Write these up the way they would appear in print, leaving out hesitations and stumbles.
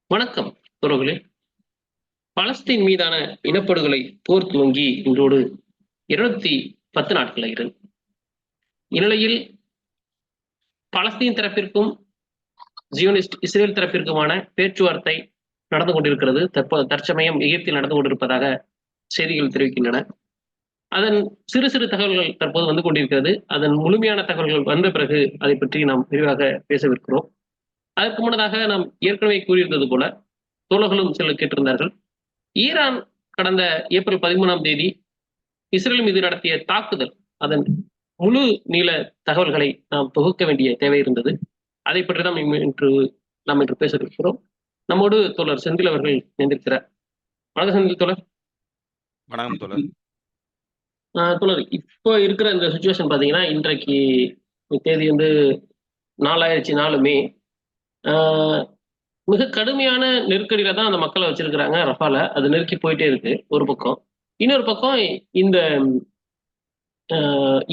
வணக்கம் உறவுகளே. பலஸ்தீன் மீதான இனப்படுகொலை போர் துவங்கி இன்றோடு 210 நாட்களாகிறது. இந்நிலையில் பலஸ்தீன் தரப்பிற்கும் ஜியோனிஸ்ட் இஸ்ரேல் தரப்பிற்குமான பேச்சுவார்த்தை நடந்து கொண்டிருக்கிறது. தற்சமயம் எகிப்தில் நடந்து கொண்டிருப்பதாக செய்திகள் தெரிவிக்கின்றன. அதன் சிறு சிறு தகவல்கள் தற்போது வந்து கொண்டிருக்கிறது. அதன் முழுமையான தகவல்கள் வந்த பிறகு அதை பற்றி நாம் விரிவாக பேசவிருக்கிறோம். அதற்கு முன்னதாக நாம் ஏற்கனவே கூறியிருந்தது போல தோழர்களும் சிலர் கேட்டிருந்தார்கள். ஈரான் கடந்த ஏப்ரல் 13ஆம் தேதி இஸ்ரேல் மீது நடத்திய தாக்குதல், அதன் முழு நீள தகவல்களை நாம் தொகுக்க வேண்டிய தேவை இருந்தது. அதை பற்றி தான் இன்று பேச இருக்கிறோம். நம்மோடு தோழர் செந்தில் அவர்கள் இணைந்திருக்கிறார். வணக்கம் செந்தில் தோழர். வணக்கம் தோழர். தோழர், இப்போ இருக்கிற இந்த சுச்சுவேஷன் பாத்தீங்கன்னா, இன்றைக்கு தேதி வந்து 4 மே. மிக கடுமையான நெருக்கடியில தான் அந்த மக்களை வச்சிருக்கிறாங்க ரஃபால. அது நெருக்கி போயிட்டே இருக்கு ஒரு பக்கம். இன்னொரு பக்கம் இந்த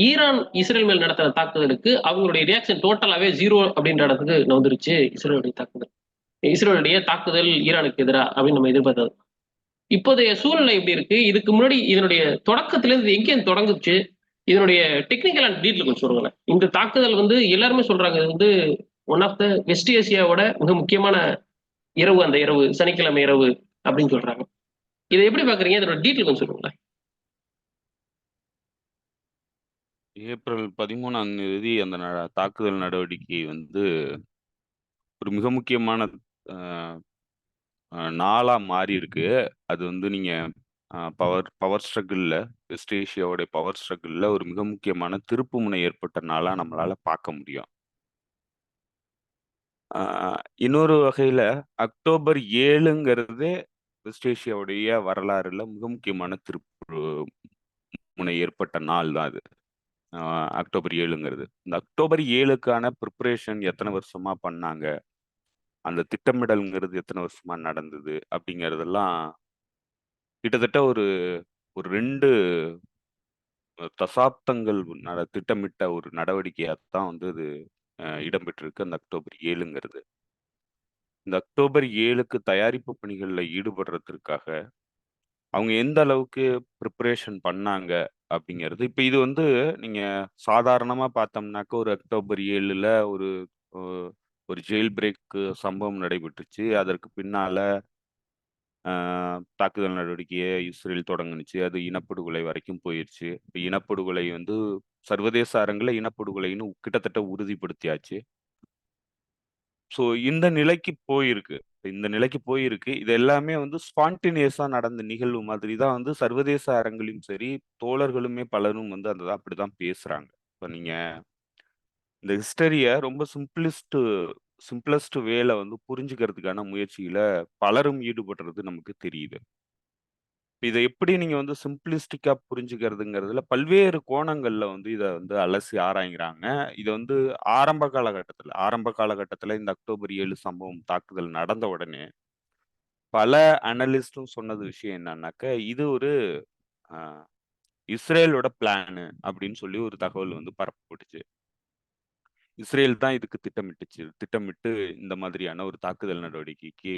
ஈரான் இஸ்ரேல் மேல் நடத்தின தாக்குதலுக்கு அவங்களுடைய ரியாக்ஷன் டோட்டலாவே 0 அப்படின்ற இடத்துக்கு வந்துருச்சு. இஸ்ரேலுடைய தாக்குதல் ஈரானுக்கு எதிராக அப்படின்னு நம்ம எதிர்பார்த்தது. இப்போதைய சூழ்நிலை எப்படி இருக்கு? இதுக்கு முன்னாடி இதனுடைய தொடக்கத்திலிருந்து எங்கே தொடங்குச்சு? இதனுடைய டெக்னிக்கல் அண்ட் டீட்டெயில் கொஞ்சம் சொல்லுங்களேன். இந்த தாக்குதல் வந்து எல்லாருமே சொல்றாங்க, இது வந்து ஒன் ஆஃப் த வெஸ்ட் ஏசியாவோட மிக முக்கியமான இரவு, அந்த இரவு சனிக்கிழமை இரவு அப்படின்னு சொல்றாங்க. இதை எப்படி பாக்குறீங்க? இதோட டீட்டெயில் கொஞ்சம் சொல்லுங்களேன். ஏப்ரல் 13ஆம் தேதி அந்த தாக்குதல் நடவடிக்கை வந்து ஒரு மிக முக்கியமான நாளா மாறி இருக்கு. அது வந்து நீங்க பவர் ஸ்ட்ரகிள்ல, வெஸ்ட் ஏசியாவுடைய பவர் ஸ்ட்ரகிள்ல ஒரு மிக முக்கியமான திருப்புமுனை ஏற்பட்ட நாளா நம்மளால பார்க்க முடியும். இன்னொரு வகையில அக்டோபர் 7ங்கிறதே வெஸ்ட் ஏசியாவுடைய வரலாறுல மிக முக்கியமான திருப்புமுனை ஏற்பட்ட நாள் தான் அது. அக்டோபர் 7ங்கிறது. இந்த அக்டோபர் 7க்கான ப்ரிப்பரேஷன் எத்தனை வருஷமா பண்ணாங்க, அந்த திட்டமிடல்ங்கிறது எத்தனை வருஷமா நடந்தது அப்படிங்கிறதெல்லாம் கிட்டத்தட்ட ஒரு ஒரு 2 தசாப்தங்கள் திட்டமிட்ட ஒரு நடவடிக்கையாத்தான் வந்து இது இடம்பெற்றிருக்கு அந்த அக்டோபர் 7ங்கிறது. இந்த அக்டோபர் 7க்கு தயாரிப்பு பணிகள்ல ஈடுபடுறதற்காக அவங்க எந்த அளவுக்கு ப்ரிப்பரேஷன் பண்ணாங்க அப்படிங்கிறது. இப்ப இது வந்து நீங்க சாதாரணமா பார்த்தோம்னாக்க ஒரு அக்டோபர் 7ல ஒரு ஒரு ஜெயில் பிரேக் சம்பவம் நடைபெற்றுச்சு. அதற்கு பின்னால தாக்குதல் நடவடிக்கையை இஸ்ரேல் தொடங்குனுச்சு. அது இனப்படுகொலை வரைக்கும் போயிருச்சு. இப்ப இனப்படுகொலை வந்து சர்வதேச அரங்கில் இனப்படுகொலைன்னு கிட்டத்தட்ட உறுதிப்படுத்தியாச்சு. ஸோ இந்த நிலைக்கு போயிருக்கு. இந்த நிலைக்கு போயிருக்கு. இது எல்லாமே வந்து ஸ்பான்டேனியஸா நடந்த நிகழ்வு மாதிரி தான் வந்து சர்வதேச அரங்கிலும் சரி, தோழர்களுமே பலரும் வந்து அப்படிதான் பேசுறாங்க. இப்ப நீங்க இந்த ஹிஸ்டரிய ரொம்ப சிம்பிளஸ்ட் வேல வந்து புரிஞ்சுக்கிறதுக்கான முயற்சியில பலரும் ஈடுபடுறது நமக்கு தெரியுது. இத எப்படி நீங்க வந்து சிம்பிளிஸ்டிக்கா புரிஞ்சுக்கிறதுங்கிறதுல பல்வேறு கோணங்கள்ல வந்து இத வந்து அலசி ஆராய்கிறாங்க. இத வந்து ஆரம்ப காலகட்டத்துல இந்த அக்டோபர் 7 சம்பவம் தாக்குதல் நடந்த உடனே, பல அனலிஸ்டும் சொன்னது விஷயம் என்னன்னாக்க, இது ஒரு அ இஸ்ரேலோட பிளானு அப்படின்னு சொல்லி ஒரு தகவல் வந்து பரப்பப்பட்டுச்சு. இஸ்ரேல் தான் இதுக்கு திட்டமிட்டு இந்த மாதிரியான ஒரு தாக்குதல் நடவடிக்கைக்கு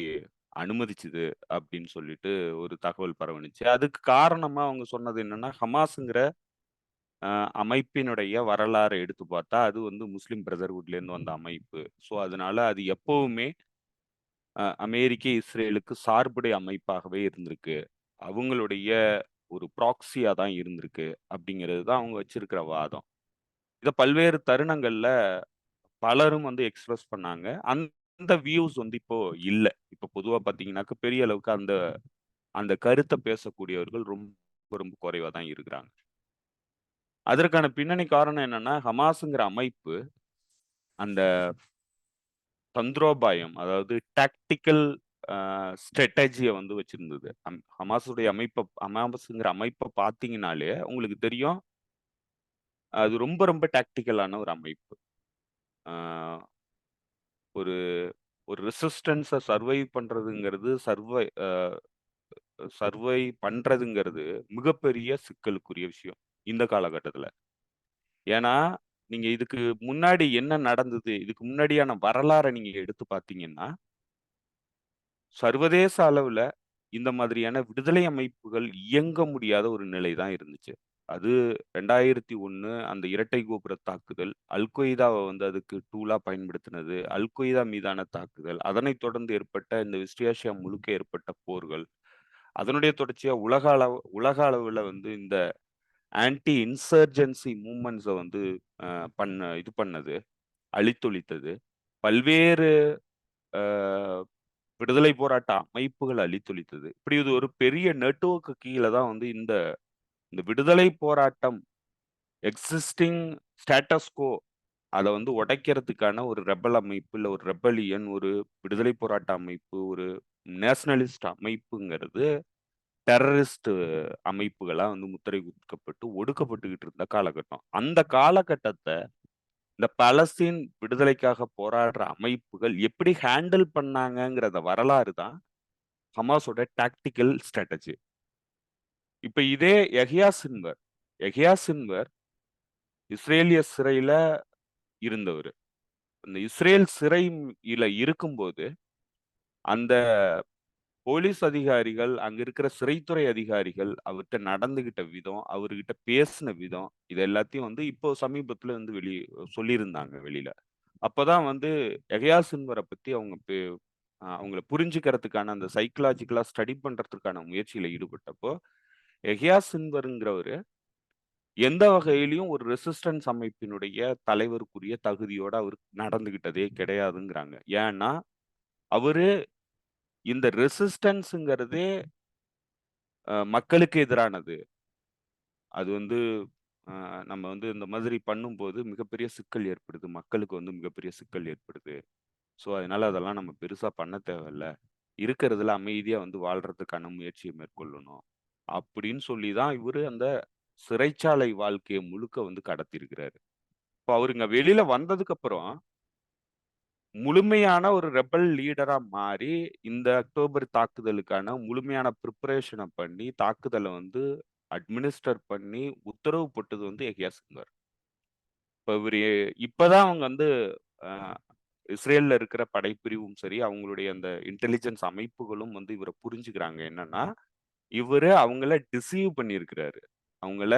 அனுமதிச்சுது அப்படின்னு சொல்லிட்டு ஒரு தகவல் பரவுனுச்சு. அதுக்கு காரணமா அவங்க சொன்னது என்னன்னா, ஹமாஸ்ங்கிற அமைப்பினுடைய வரலாற எடுத்து பார்த்தா, அது வந்து முஸ்லிம் பிரதர்ஹுட்லேருந்து வந்த அமைப்பு. ஸோ அதனால அது எப்பவுமே அமெரிக்க, இஸ்ரேலுக்கு சார்புடைய அமைப்பாகவே இருந்திருக்கு. அவங்களுடைய ஒரு ப்ராக்ஸியா தான் இருந்திருக்கு அப்படிங்கிறது தான் அவங்க வச்சிருக்கிற வாதம். இத பல்வேறு தருணங்கள்ல பலரும் வந்து எக்ஸ்பிரஸ் பண்ணாங்க. அந்த வியூஸ் வந்து இப்போ இல்ல. இப்போ பொதுவா பார்த்தீங்கன்னாக்க, பெரிய அளவுக்கு அந்த அந்த கருத்த பேசக்கூடியவர்கள் ரொம்ப ரொம்ப குறைவா தான் இருக்கிறாங்க. அதற்கான பின்னணி காரணம் என்னன்னா, ஹமாஸ்ங்கிற அமைப்பு அந்த தந்திரோபாயம், அதாவது டாக்டிக்கல் ஸ்ட்ராட்டஜிய வந்து வச்சிருந்தது. ஹமாஸ்ங்கிற அமைப்ப பார்த்தீங்கன்னாலே உங்களுக்கு தெரியும். அது ரொம்ப ரொம்ப டாக்டிக்கலான ஒரு அமைப்பு. ஆ ஒரு ஒரு ரெசிஸ்டன்ஸ சர்வைவ் பண்றதுங்கிறது சர்வை பண்றதுங்கிறது மிகப்பெரிய சிக்கலுக்குரிய விஷயம் இந்த காலகட்டத்துல. ஏன்னா, நீங்க இதுக்கு முன்னாடி என்ன நடந்தது? இதுக்கு முன்னாடியான வரலாற நீங்க எடுத்து பார்த்தீங்கன்னா, சர்வதேச அளவுல இந்த மாதிரியான விடுதலை அமைப்புகள் இயங்க முடியாத ஒரு நிலை தான் இருந்துச்சு. அது 2001 அந்த இரட்டை கோபுர தாக்குதல், அல்-கொய்தாவ வந்து அதுக்கு டூலா பயன்படுத்தினது, அல்-கொய்தா மீதான தாக்குதல், அதனைத் தொடர்ந்து ஏற்பட்ட இந்த வெஸ்ட் ஆசியா முழுக்க ஏற்பட்ட போர்கள், அதனுடைய தொடர்ச்சியா உலக அளவுல வந்து இந்த ஆன்டி இன்சர்ஜென்சி மூவ்மெண்ட்ஸ வந்து அ இது பண்ணது, அழித்தொழித்தது. பல்வேறு அ விடுதலை போராட்ட அமைப்புகள் அழித்தொழித்தது. இப்படி இது ஒரு பெரிய நெட்வொர்க்கு கீழ தான் வந்து இந்த இந்த விடுதலை போராட்டம் எக்ஸிஸ்டிங் ஸ்டேட்டஸ் கோ அத வந்து உடைக்கிறதுக்கான ஒரு ரெபல் அமைப்பு, இல்ல ஒரு ரெபல்லியன், ஒரு விடுதலை போராட்ட அமைப்பு, ஒரு நேஷனலிஸ்ட் அமைப்புங்கிறது டெரரிஸ்ட் அமைப்புகளா வந்து முத்திரை குத்தப்பட்டு ஒடுக்கப்பட்டுக்கிட்டு இருந்த காலகட்டம். அந்த காலகட்டத்த இந்த பலஸ்தீன் விடுதலைக்காக போராடுற அமைப்புகள் எப்படி ஹேண்டில் பண்ணாங்கங்கிறத வரலாறு தான் ஹமாஸோட டாக்டிக்கல் ஸ்ட்ராட்டஜி. இப்ப இதே யஹ்யா சின்வர் இஸ்ரேலிய சிறையில இருந்தவரு. இந்த இஸ்ரேல் சிறையில இருக்கும்போது, அந்த போலீஸ் அதிகாரிகள், அங்க இருக்கிற சிறைத்துறை அதிகாரிகள் அவர்ட்ட நடந்துகிட்ட விதம், அவர்கிட்ட பேசின விதம், இது எல்லாத்தையும் வந்து இப்போ சமீபத்துல வந்து சொல்லியிருந்தாங்க வெளியில. அப்பதான் வந்து யஹ்யா சின்வர பத்தி அவங்கள புரிஞ்சுக்கிறதுக்கான அந்த சைக்காலஜிக்கலா ஸ்டடி பண்றதுக்கான முயற்சியில ஈடுபட்டப்போ, யஹ்யா சின்வர்ங்கிறவரு எந்த வகையிலயும் ஒரு ரெசிஸ்டன்ஸ் அமைப்பினுடைய தலைவருக்குரிய தகுதியோட அவரு நடந்துகிட்டதே கிடையாதுங்கிறாங்க. ஏன்னா, அவரு இந்த ரெசிஸ்டன்ஸ்ங்கிறதே மக்களுக்கு எதிரானது. அது வந்து நம்ம வந்து இந்த மாதிரி பண்ணும்போது மிகப்பெரிய சிக்கல் ஏற்படுது. மக்களுக்கு வந்து மிகப்பெரிய சிக்கல் ஏற்படுது. ஸோ, அதனால அதெல்லாம் நம்ம பெருசா பண்ண தேவையில்ல. இருக்கிறதுல அமைதியா வந்து வாழ்றதுக்கான முயற்சிய மேற்கொள்ளணும். அப்படின்னு சொல்லி தான் இவரு அந்த சிறைச்சாலை வாழ்க்கைய முழுக்க வந்து கடத்தியிருக்கிறாரு. இப்ப அவருங்க வெளியில வந்ததுக்கு அப்புறம், முழுமையான ஒரு ரெபெல் லீடரா மாறி, இந்த அக்டோபர் தாக்குதலுக்கான முழுமையான பிரிப்பரேஷன பண்ணி, தாக்குதல வந்து அட்மினிஸ்டர் பண்ணி, உத்தரவு போட்டது வந்து யஹ்யா சின்வார். இப்ப இவரு இப்பதான் அவங்க வந்து அ இஸ்ரேல்ல இருக்கிற படைப்பிரிவும் சரி, அவங்களுடைய அந்த இன்டெலிஜென்ஸ் அமைப்புகளும் வந்து இவர புரிஞ்சுக்கிறாங்க. என்னன்னா, இவரு அவங்கள டிசீவ் பண்ணியிருக்கிறாரு. அவங்கள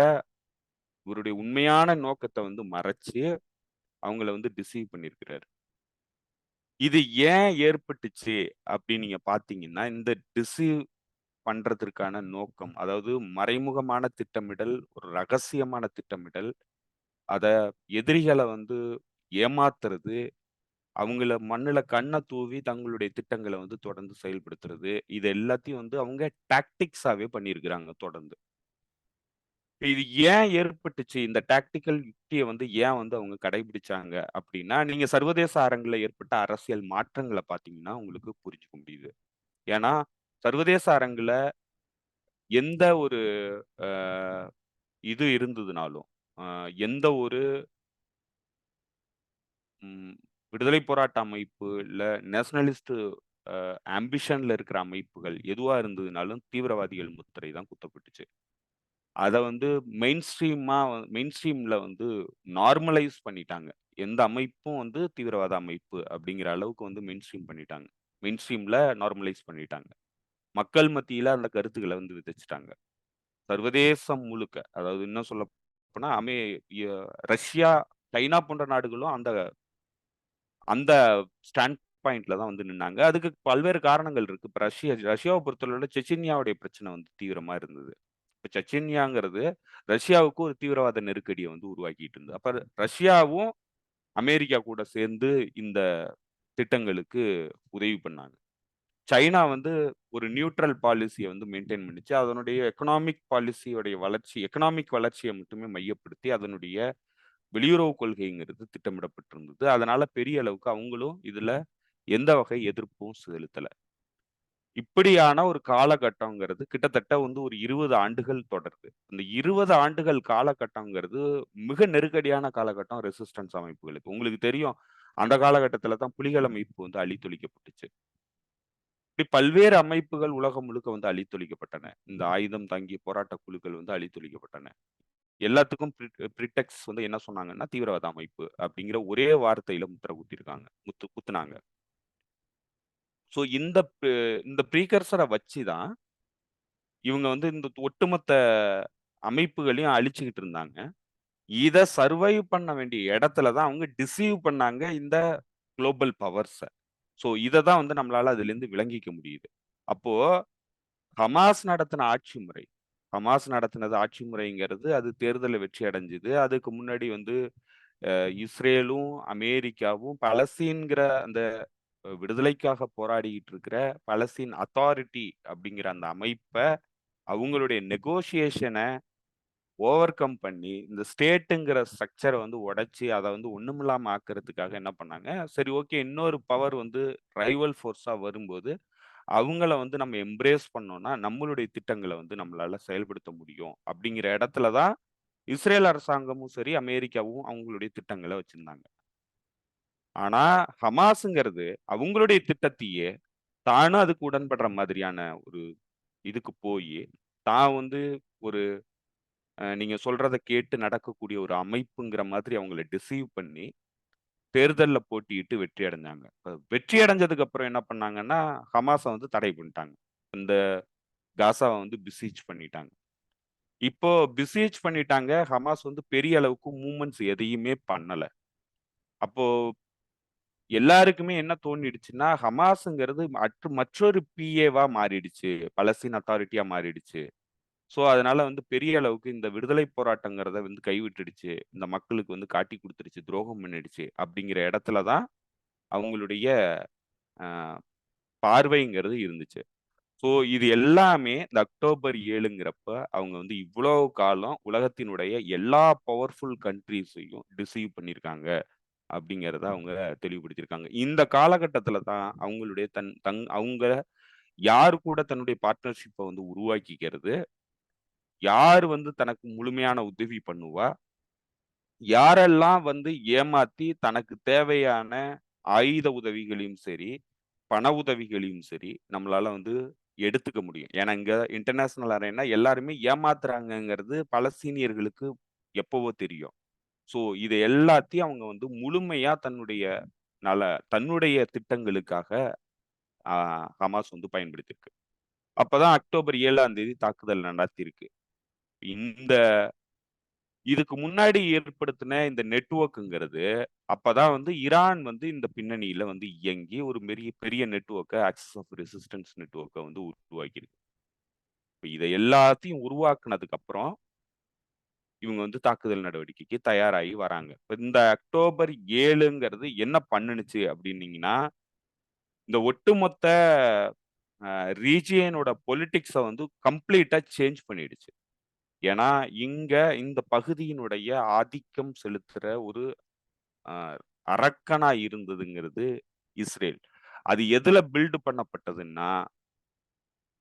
இவருடைய உண்மையான நோக்கத்த வந்து மறைச்சு, அவங்கள வந்து டிசீவ் பண்ணியிருக்கிறாரு. இது ஏன் ஏற்பட்டுச்சு அப்படின்னு நீங்க பார்த்தீங்கன்னா, இந்த டிசீவ் பண்றதற்கான நோக்கம், அதாவது மறைமுகமான திட்டமிடல், ஒரு ரகசியமான திட்டமிடல், அத எதிரிகள வந்து ஏமாத்துறது, அவங்கள மண்ணுல கண்ண தூவி தங்களுடைய திட்டங்கள வந்து தொடர்ந்து செயல்படுத்துறது, இது எல்லாத்தையும் வந்து அவங்க டாக்டிக்ஸாவே பண்ணியிருக்கிறாங்க தொடர்ந்து. இது ஏன் ஏற்பட்டுச்சு? இந்த டாக்டிக்கல் யுக்திய வந்து ஏன் வந்து அவங்க கடைபிடிச்சாங்க அப்டின்னா, நீங்க சர்வதேச அரங்குல ஏற்பட்ட அரசியல் மாற்றங்கள பார்த்தீங்கன்னா, உங்களுக்கு புரிஞ்சுக்க முடியுது. ஏன்னா, சர்வதேச அரங்குல எந்த ஒரு அ இது இருந்ததுனாலும், அ எந்த ஒரு ம் விடுதலை போராட்ட அமைப்பு, இல்ல நேஷனலிஸ்ட் ஆம்பிஷன்ல இருக்கிற அமைப்புகள் எதுவா இருந்ததுனாலும், தீவிரவாதிகள் முத்திரை தான் குத்தப்பட்டுச்சு. அத வந்து மெயின் ஸ்ட்ரீம்ல வந்து நார்மலைஸ் பண்ணிட்டாங்க. எந்த அமைப்பும் வந்து தீவிரவாத அமைப்பு அப்படிங்கிற அளவுக்கு வந்து மெயின் ஸ்ட்ரீம் பண்ணிட்டாங்க. மெயின் ஸ்ட்ரீம்ல நார்மலைஸ் பண்ணிட்டாங்க. மக்கள் மத்தியில அந்த கருத்துக்கள வந்து விதைச்சுட்டாங்க. சர்வதேசம் முழுக்க, அதாவது இன்னும் சொல்லப்போனா ய ரஷ்யா, சைனா போன்ற நாடுகளும் அந்த அந்த ஸ்டாண்ட் பாயிண்ட்ல தான் வந்து நின்னாங்க. அதுக்கு பல்வேறு காரணங்கள் இருக்கு. இப்ப ரஷ்யாவ பொறுத்தளவுல செச்சன்யாவுடைய பிரச்சனை வந்து தீவிரமா இருந்தது. இப்ப செச்சன்யாங்கிறது ரஷ்யாவுக்கு ஒரு தீவிரவாத நெருக்கடிய வந்து உருவாக்கிட்டு இருந்தது. அப்ப ரஷ்யாவும், அமெரிக்கா கூட சேர்ந்து இந்த திட்டங்களுக்கு உதவி பண்ணாங்க. சைனா வந்து ஒரு நியூட்ரல் பாலிசிய வந்து மெயின்டெயின் பண்ணுச்சு. அதனுடைய எக்கனாமிக் வளர்ச்சிய மட்டுமே மையப்படுத்தி அதனுடைய வெளியுறவு கொள்கைங்கிறது திட்டமிடப்பட்டிருந்தது. அதனால பெரிய அளவுக்கு அவங்களும் இதுல எந்த வகை எதிர்ப்பும் செலுத்தல. இப்படியான ஒரு காலகட்டம்ங்கிறது கிட்டத்தட்ட வந்து ஒரு 20 ஆண்டுகள் தொடருது. இந்த 20 ஆண்டுகள் காலகட்டம்ங்கிறது மிக நெருக்கடியான காலகட்டம் ரெசிஸ்டன்ஸ் அமைப்புகளுக்கு. உங்களுக்கு தெரியும், அந்த காலகட்டத்தில தான் புலிகள் அமைப்பு வந்து அழித்தொழிக்கப்பட்டுச்சு. இப்படி பல்வேறு அமைப்புகள் உலகம் முழுக்க வந்து அழித்தொழிக்கப்பட்டன. இந்த ஆயுதம் தாங்கிய போராட்ட குழுக்கள் வந்து அழித்தொழிக்கப்பட்டன. எல்லாத்துக்கும் பிரிடெக்ஸ் வந்து என்ன சொன்னாங்கன்னா, தீவிரவாத அமைப்பு அப்படிங்கிற ஒரே வார்த்தையில முத்திர குத்திருக்காங்க. குத்துனாங்க. ஸோ இந்த ப்ரீகர்சரை வச்சு தான் இவங்க வந்து இந்த ஒட்டுமொத்த அமைப்புகளையும் அழிச்சுக்கிட்டு இருந்தாங்க. இத சர்வைவ் பண்ண வேண்டிய இடத்துல தான் அவங்க டிசீவ் பண்ணாங்க இந்த குளோபல் பவர்ஸ. ஸோ இத தான் வந்து நம்மளால அதிலிருந்து விளங்கிக்க முடியுது. அப்போ ஹமாஸ் நடத்தின ஆட்சி முறை, ஹமாஸ் நடத்தினது ஆட்சி முறைங்கிறது அது தேர்தல்ல வெற்றி அடைஞ்சது. அதுக்கு முன்னாடி வந்து இஸ்ரேலும், அமெரிக்காவும் பலஸ்தீன்ங்கிற அந்த விடுதலைக்காக போராடிக்கிட்டு இருக்கிற பலஸ்தீன் அத்தாரிட்டி அப்படிங்கிற அந்த அமைப்ப அவங்களுடைய நெகோசியேஷன ஓவர் கம் பண்ணி, இந்த ஸ்டேட்டுங்கிற ஸ்ட்ரக்சர வந்து உடைச்சு, அத வந்து ஒண்ணுமில்லாம ஆக்குறதுக்காக என்ன பண்ணாங்க, சரி ஓகே இன்னொரு பவர் வந்து ரைவல் ஃபோர்ஸா வரும்போது, அவங்கள வந்து நம்ம எம்ப்ரேஸ் பண்ணோம்னா, நம்மளுடைய திட்டங்கள வந்து நம்மளால செயல்படுத்த முடியும். அப்படிங்கிற இடத்துல தான் இஸ்ரேல் அரசாங்கமும் சரி, அமெரிக்காவும் அவங்களுடைய திட்டங்கள வச்சிருந்தாங்க. ஆனா, ஹமாஸ்ங்கிறது அவங்களுடைய திட்டத்தையே தானும் அதுக்கு உடன்படுற மாதிரியான ஒரு இதுக்கு போயி, தான் வந்து ஒரு நீங்க சொல்றத கேட்டு நடக்கக்கூடிய ஒரு அமைப்புங்கிற மாதிரி அவங்கள டிசீவ் பண்ணி, தேர்தல்ல போட்டியிட்டு வெற்றி அடைஞ்சாங்க. வெற்றி அடைஞ்சதுக்கு அப்புறம் என்ன பண்ணாங்கன்னா, ஹமாஸ வந்து தடை பண்ணிட்டாங்க. இந்த காசாவ வந்து பிசீஜ் பண்ணிட்டாங்க. இப்போ பிசீஜ் பண்ணிட்டாங்க. ஹமாஸ் வந்து பெரிய அளவுக்கு மூவ்மெண்ட்ஸ் எதையுமே பண்ணல. அப்போ எல்லாருக்குமே என்ன தோணிடுச்சுன்னா, ஹமாஸ்ங்கிறது மற்றொரு பிஏவா மாறிடுச்சு. பலஸ்தீன் அத்தாரிட்டியா மாறிடுச்சு. ஸோ, அதனால வந்து பெரிய அளவுக்கு இந்த விடுதலை போராட்டங்கிறத வந்து கைவிட்டுடுச்சு. இந்த மக்களுக்கு வந்து காட்டிக் குடுத்துருச்சு, துரோகம் பண்ணிடுச்சு அப்படிங்கிற இடத்துல தான் அவங்களுடைய அ பார்வைங்கிறது இருந்துச்சு. ஸோ, இது எல்லாமே இந்த அக்டோபர் 7ங்கிறப்ப அவங்க வந்து இவ்வளோ காலம் உலகத்தினுடைய எல்லா பவர்ஃபுல் கண்ட்ரீஸையும் டிசீவ் பண்ணியிருக்காங்க அப்படிங்கிறத அவங்க தெளிவுபடுத்தியிருக்காங்க. இந்த காலகட்டத்தில தான் அவங்களுடைய அவங்க யார் கூட தன்னுடைய பார்ட்னர்ஷிப்ப வந்து உருவாக்கிக்கிறது, யார் வந்து தனக்கு முழுமையான உதவி பண்ணுவா, யாரெல்லாம் வந்து ஏமாத்தி தனக்கு தேவையான ஆயுத உதவிகளையும் சரி, பண உதவிகளையும் சரி, நம்மளால வந்து எடுத்துக்க முடியும். ஏன்னா, இங்க இன்டர்நேஷனல் அரேனா எல்லாருமே ஏமாத்துறாங்கங்கிறது பலஸ்தீனியர்களுக்கு எப்பவோ தெரியும். ஸோ, இத எல்லாத்தையும் அவங்க வந்து முழுமையா தன்னுடைய திட்டங்களுக்காக அ ஹமாஸ் வந்து பயன்படுத்தியிருக்கு. அப்பதான் அக்டோபர் 7ஆம் தேதி தாக்குதல் நடத்தியிருக்கு. இந்த இதுக்கு முன்னாடி ஏற்படுத்தின இந்த நெட்வொர்க்ங்கிறது, அப்பதான் வந்து ஈரான் வந்து இந்த பின்னணியில வந்து இயங்கி ஒரு பெரிய பெரிய நெட்வொர்க்க ஆக்சிஸ் ஆஃப் ரெசிஸ்டன்ஸ் நெட்வொர்க்க வந்து உருவாக்கியிருக்கு. இப்ப இத எல்லாத்தையும் உருவாக்குனதுக்கு அப்புறம், இவங்க வந்து தாக்குதல் நடவடிக்கைக்கு தயாராகி வராங்க. இப்ப இந்த அக்டோபர் 7ங்கிறது என்ன பண்ணுனுச்சு அப்டின்னீங்கன்னா, இந்த ஒட்டுமொத்த ரீஜியனோட பொலிட்டிக்ஸ வந்து கம்ப்ளீட்டா சேஞ்ச் பண்ணிடுச்சு. ஏன்னா, இங்க இந்த பகுதியினுடைய ஆதிக்கம் செலுத்துற ஒரு அ அரக்கனா இருந்ததுங்கிறது இஸ்ரேல். அது எதுல பில்ட் பண்ணப்பட்டதுன்னா,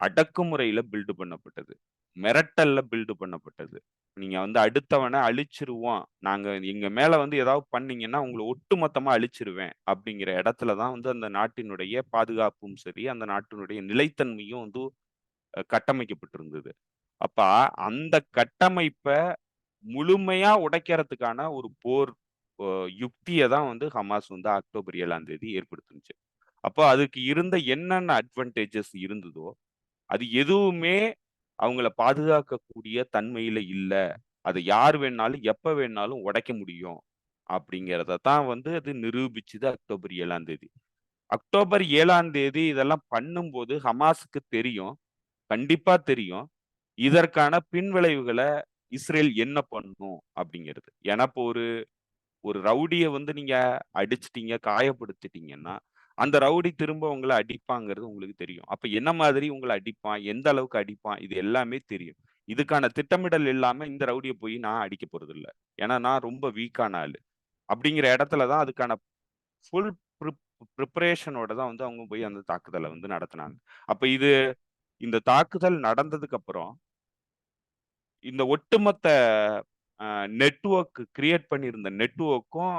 அடக்குமுறையில பில்ட் பண்ணப்பட்டது. மிரட்டல்ல பில்ட் பண்ணப்பட்டது. நீங்க வந்து அடுத்தவன அழிச்சிருவோம். நாங்க எங்க மேல வந்து ஏதாவது பண்ணீங்கன்னா, உங்கள ஒட்டுமொத்தமா அழிச்சிருவேன். அப்படிங்கிற இடத்துல தான் வந்து அந்த நாட்டினுடைய பாதுகாப்பும் சரி, அந்த நாட்டினுடைய நிலைத்தன்மையும் வந்து கட்டமைக்கப்பட்டிருந்தது. அப்ப அந்த கட்டமைப்ப முழுமையா உடைக்கிறதுக்கான ஒரு போர் அ யுக்திய தான் வந்து ஹமாஸ் வந்து அக்டோபர் 7ஆம் தேதி ஏற்படுத்துனுச்சு. அப்போ அதுக்கு இருந்த என்னென்ன அட்வான்டேஜஸ் இருந்ததோ, அது எதுவுமே அவங்கள பாதுகாக்கக்கூடிய தன்மையில இல்ல. அத யார் வேணாலும், எப்ப வேணாலும் உடைக்க முடியும். அப்படிங்கிறத தான் வந்து அது நிரூபிச்சது அக்டோபர் 7ஆம் தேதி. அக்டோபர் 7ஆம் தேதி இதெல்லாம் பண்ணும்போது ஹமாஸுக்கு தெரியும். கண்டிப்பா தெரியும். இதற்கான பின்விளைவுகள இஸ்ரேல் என்ன பண்ணும் அப்படிங்கிறது. ஏன்னா, இப்போ ஒரு ஒரு ரவுடிய வந்து நீங்க அடிச்சுட்டீங்க, காயப்படுத்திட்டீங்கன்னா, அந்த ரவுடி திரும்ப உங்கள அடிப்பாங்கிறது உங்களுக்கு தெரியும். அப்ப என்ன மாதிரி உங்கள அடிப்பான்? எந்த அளவுக்கு அடிப்பான்? இது எல்லாமே தெரியும். இதுக்கான திட்டமிடல் இல்லாம இந்த ரவுடிய போய் நான் அடிக்க போறதில்ல. ஏன்னா, நான் ரொம்ப வீக்கான ஆளு. அப்படிங்கிற இடத்துல தான் அதுக்கான ஃபுல் பிரிப்பரேஷனோட தான் வந்து அவங்க போய் அந்த தாக்குதல வந்து நடத்துனாங்க. அப்ப இந்த தாக்குதல் நடந்ததுக்கு அப்புறம், இந்த ஒட்டுமொத்த நெட்வொர்க் கிரியேட் பண்ணியிருந்த நெட்வொர்க்கும்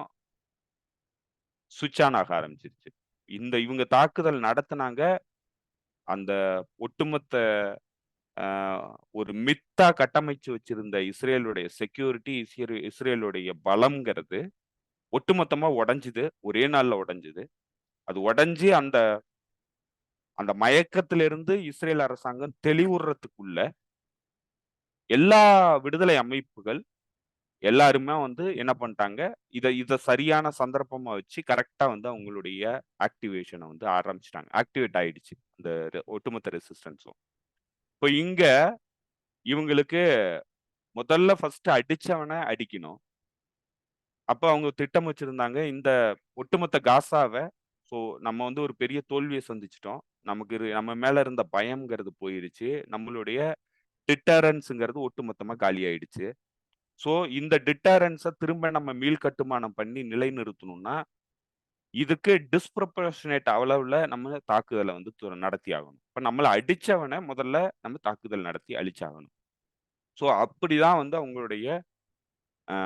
ஸ்விட்ச் ஆன் ஆக ஆரம்பிச்சுருச்சு. இவங்க தாக்குதல் நடத்துனாங்க. அந்த ஒட்டுமொத்த அ ஒரு மித்தா கட்டமைச்சு வச்சிருந்த இஸ்ரேலுடைய செக்யூரிட்டி, இஸ்ரேலுடைய பலம்ங்கிறது ஒட்டுமொத்தமா உடைஞ்சுது. ஒரே நாள்ல உடைஞ்சது. அது உடைஞ்சு அந்த அந்த மயக்கத்திலிருந்து இஸ்ரேல் அரசாங்கம் தெளிவுறதுக்குள்ள எல்லா விடுதலை அமைப்புகள் எல்லாருமே வந்து என்ன பண்ணிட்டாங்க, இத சரியான சந்தர்ப்பமா வச்சு கரெக்ட்டா வந்து அவங்களுடைய ஆக்டிவேஷன வந்து ஆரம்பிச்சுட்டாங்க. ஆக்டிவேட் ஆயிடுச்சு. அந்த ஒட்டுமொத்த ரெசிஸ்டன்ஸும். இப்ப இங்க இவங்களுக்கு முதல்ல ஃபர்ஸ்ட் அடிச்சவன அடிக்கணும். அப்ப அவங்க திட்டம் வச்சிருந்தாங்க, இந்த ஒட்டுமொத்த காசாவ நம்ம வந்து ஒரு பெரிய தோல்விய சந்திச்சுட்டோம். நம்ம மேல இருந்த பயம்ங்கிறது போயிருச்சு. நம்மளுடைய டிட்டரன்ஸ்ங்கிறது ஒட்டுமொத்தமா காலியாயிடுச்சு. இந்த டிட்டரன்ஸ திரும்ப நம்ம மீள்கட்டுமானம் பண்ணி நிலைநிறுத்தணும்னா, இதுக்கு டிஸ்ப்ரொபோர்ஷனேட் அளவுல நம்ம தாக்குதல வந்து நடத்தி ஆகணும். இப்ப நம்மள அடிச்சவன முதல்ல நம்ம தாக்குதல் நடத்தி அழிச்சாகணும். அப்படிதான் வந்து அவங்களுடைய ஆ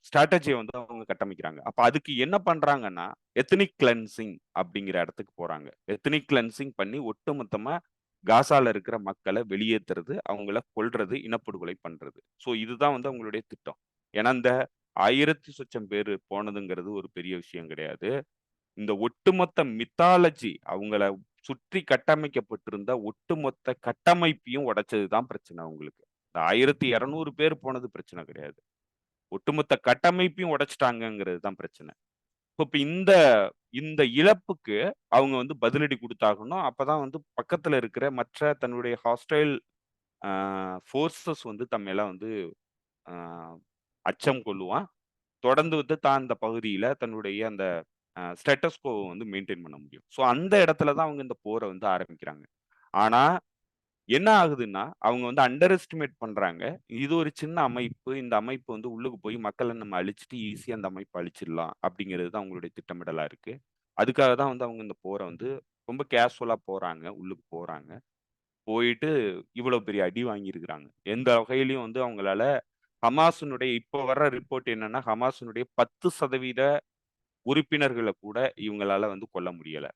ஸ்ட்ராட்டஜிய வந்து அவங்க கட்டமைக்கிறாங்க. அப்ப அதுக்கு என்ன பண்றாங்கன்னா, எத்னிக் கிளென்சிங் அப்படிங்கிற இடத்துக்கு போறாங்க. எத்னிக் கிளென்சிங் பண்ணி ஒட்டுமொத்தமா காசால இருக்கிற மக்கள வெளியேத்துறது, அவங்கள கொல்றது, இனப்படுகொலை பண்றது. இதுதான் வந்து அவங்களுடைய திட்டம். ஏன்னா, இந்த 1000 சொச்சம் பேரு போனதுங்கிறது ஒரு பெரிய விஷயம் கிடையாது. இந்த ஒட்டுமொத்த மித்தாலஜி அவங்கள சுற்றி கட்டமைக்கப்பட்டிருந்த ஒட்டுமொத்த கட்டமைப்பையும் உடைச்சது தான் பிரச்சனை அவங்களுக்கு. இந்த 1200 பேர் போனது பிரச்சனை கிடையாது. ஒட்டுமொத்த கட்டமைப்பையும் உடைச்சுட்டாங்கங்கிறது தான் பிரச்சனை. இப்ப இந்த இந்த இழப்புக்கு அவங்க வந்து பதிலடி குடுத்தாகணும். அப்பதான் வந்து பக்கத்துல இருக்கிற மற்ற தன்னுடைய ஹாஸ்டைல் ஆ ஃபோர்ஸஸ் வந்து தம்மேல வந்து ஆ அச்சம் கொள்ளுவான். தொடர்ந்து வந்து தான் அந்த பகுதியில தன்னுடைய அந்த ஸ்டேட்டஸ் கோவ வந்து மெயின்டெயின் பண்ண முடியும். அந்த இடத்துல தான் அவங்க இந்த போர வந்து ஆரம்பிக்கிறாங்க. ஆனா என்ன ஆகுதுன்னா, அவங்க வந்து அண்டர் எஸ்டிமேட் பண்றாங்க. இது ஒரு சின்ன அமைப்பு. இந்த அமைப்பு வந்து உள்ளுக்கு போய் மக்கள நம்ம அழிச்சுட்டு ஈஸியா அந்த அமைப்ப அழிச்சிடலாம் அப்படிங்கிறது தான் அவங்களுடைய திட்டமிடலா இருக்கு. அதுக்காக தான் வந்து அவங்க இந்த போர வந்து ரொம்ப கேஷுவலா போறாங்க. உள்ளுக்கு போறாங்க. போயிட்டு இவ்வளவு பெரிய அடி வாங்கியிருக்கிறாங்க. எந்த வகையிலயும் வந்து அவங்களால ஹமாஸினுடைய இப்ப வர்ற ரிப்போர்ட் என்னன்னா, ஹமாஸினுடைய 10% உறுப்பினர்கள கூட இவங்களால வந்து கொல்ல முடியல.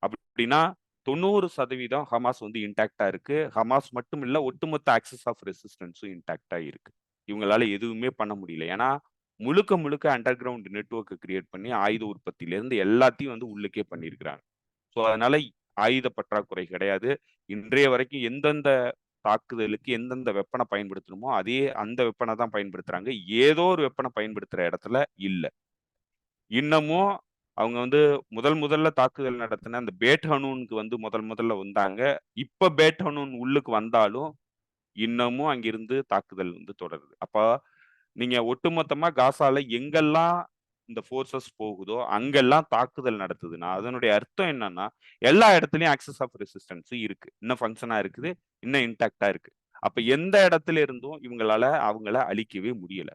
அப்படின்னா 90% ஹமாஸ் வந்து இன்டாக்ட்டா இருக்கு. ஹமாஸ் மட்டும் இல்ல, ஒட்டுமொத்த ஆக்சிஸ் ஆஃப் ரெசிஸ்டன்ஸும் இன்டாக்ட்டா இருக்கு. இவங்களால எதுவுமே பண்ண முடியல. ஏன்னா, முழுக்க முழுக்க அண்டர் கிரவுண்ட் நெட்வொர்க்க கிரியேட் பண்ணி ஆயுத உற்பத்தியிலிருந்து எல்லாத்தையும் வந்து உள்ளுக்கே பண்ணியிருக்கிறாங்க. அதனால ஆயுத பற்றாக்குறை கிடையாது. இன்றைய வரைக்கும் எந்தெந்த தாக்குதலுக்கு எந்தெந்த வெப்பன பயன்படுத்தணுமோ, அந்த வெப்பன தான் பயன்படுத்துறாங்க. ஏதோ ஒரு வெப்பன பயன்படுத்துற இடத்துல இல்ல. இன்னமும் அவங்க வந்து முதல்ல தாக்குதல் நடத்தின அந்த பேட் ஹனூனுக்கு வந்து முதல்ல வந்தாங்க. இப்ப பேட் ஹனூன் உள்ளுக்கு வந்தாலும், இன்னமும் அங்கிருந்து தாக்குதல் வந்து தொடருது. அப்ப நீங்க ஒட்டுமொத்தமா காசால எங்கெல்லாம் இந்த ஃபோர்ஸஸ் போகுதோ, அங்கெல்லாம் தாக்குதல் நடத்துதுன்னா, அதனுடைய அர்த்தம் என்னன்னா, எல்லா இடத்துலயும் ஆக்சிஸ் ஆஃப் ரெசிஸ்டன்ஸ் இருக்கு. இன்னும் ஃபங்ஷனா இருக்குது. இன்னும் இன்டாக்ட்டா இருக்கு. அப்ப எந்த இடத்துல இருந்தும் இவங்களால அவங்கள அழிக்கவே முடியல.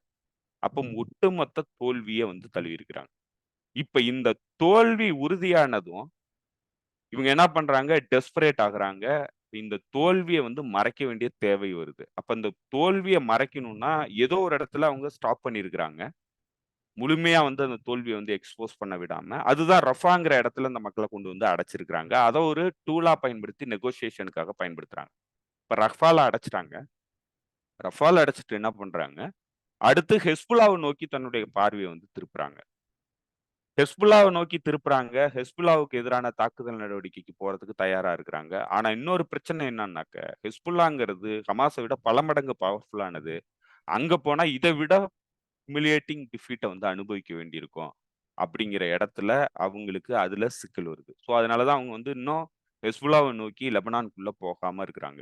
அப்ப ஒட்டுமொத்த தோல்விய வந்து தழுவியிருக்கிறாங்க. இப்ப இந்த தோல்வி உறுதியானதும், இவங்க என்ன பண்றாங்க, டெஸ்பரேட் ஆகுறாங்க. இந்த தோல்விய வந்து மறைக்க வேண்டிய தேவை வருது. அப்ப இந்த தோல்விய மறைக்கணும்னா, ஏதோ ஒரு இடத்துல அவங்க ஸ்டாப் பண்ணியிருக்கிறாங்க. முழுமையா வந்து அந்த தோல்விய வந்து எக்ஸ்போஸ் பண்ண விடாம, அதுதான் ரஃபாங்கிற இடத்துல இந்த மக்கள கொண்டு வந்து அடைச்சிருக்கிறாங்க. அத ஒரு டூலா பயன்படுத்தி நெகோசியேஷனுக்காக பயன்படுத்துறாங்க. இப்ப ரஃபால அடைச்சுட்டாங்க. ரஃபால அடைச்சுட்டு என்ன பண்றாங்க, அடுத்து ஹெஸ்புல்லாவ நோக்கி தன்னுடைய பார்வைய வந்து திருப்புறாங்க. ஹெஸ்புல்லாவ நோக்கி திருப்புறாங்க. ஹெஸ்புல்லாவுக்கு எதிரான தாக்குதல் நடவடிக்கைக்கு போறதுக்கு தயாரா இருக்கிறாங்க. ஆனா இன்னொரு பிரச்சனை என்னன்னாக்க, ஹெஸ்புல்லாங்கிறது ஹமாஸ விட பல மடங்கு பவர்ஃபுல்லானது. அங்க போனா இத விட ஹியூமிலியேட்டிங் டிஃபீட்ட வந்து அனுபவிக்க வேண்டியிருக்கும். அப்படிங்கிற இடத்துல அவங்களுக்கு அதுல சிக்கல் வருது. அதனால தான் அவங்க வந்து இன்னும் ஹெஸ்புல்லாவ நோக்கி லெபனான்குள்ள போகாம இருக்கிறாங்க.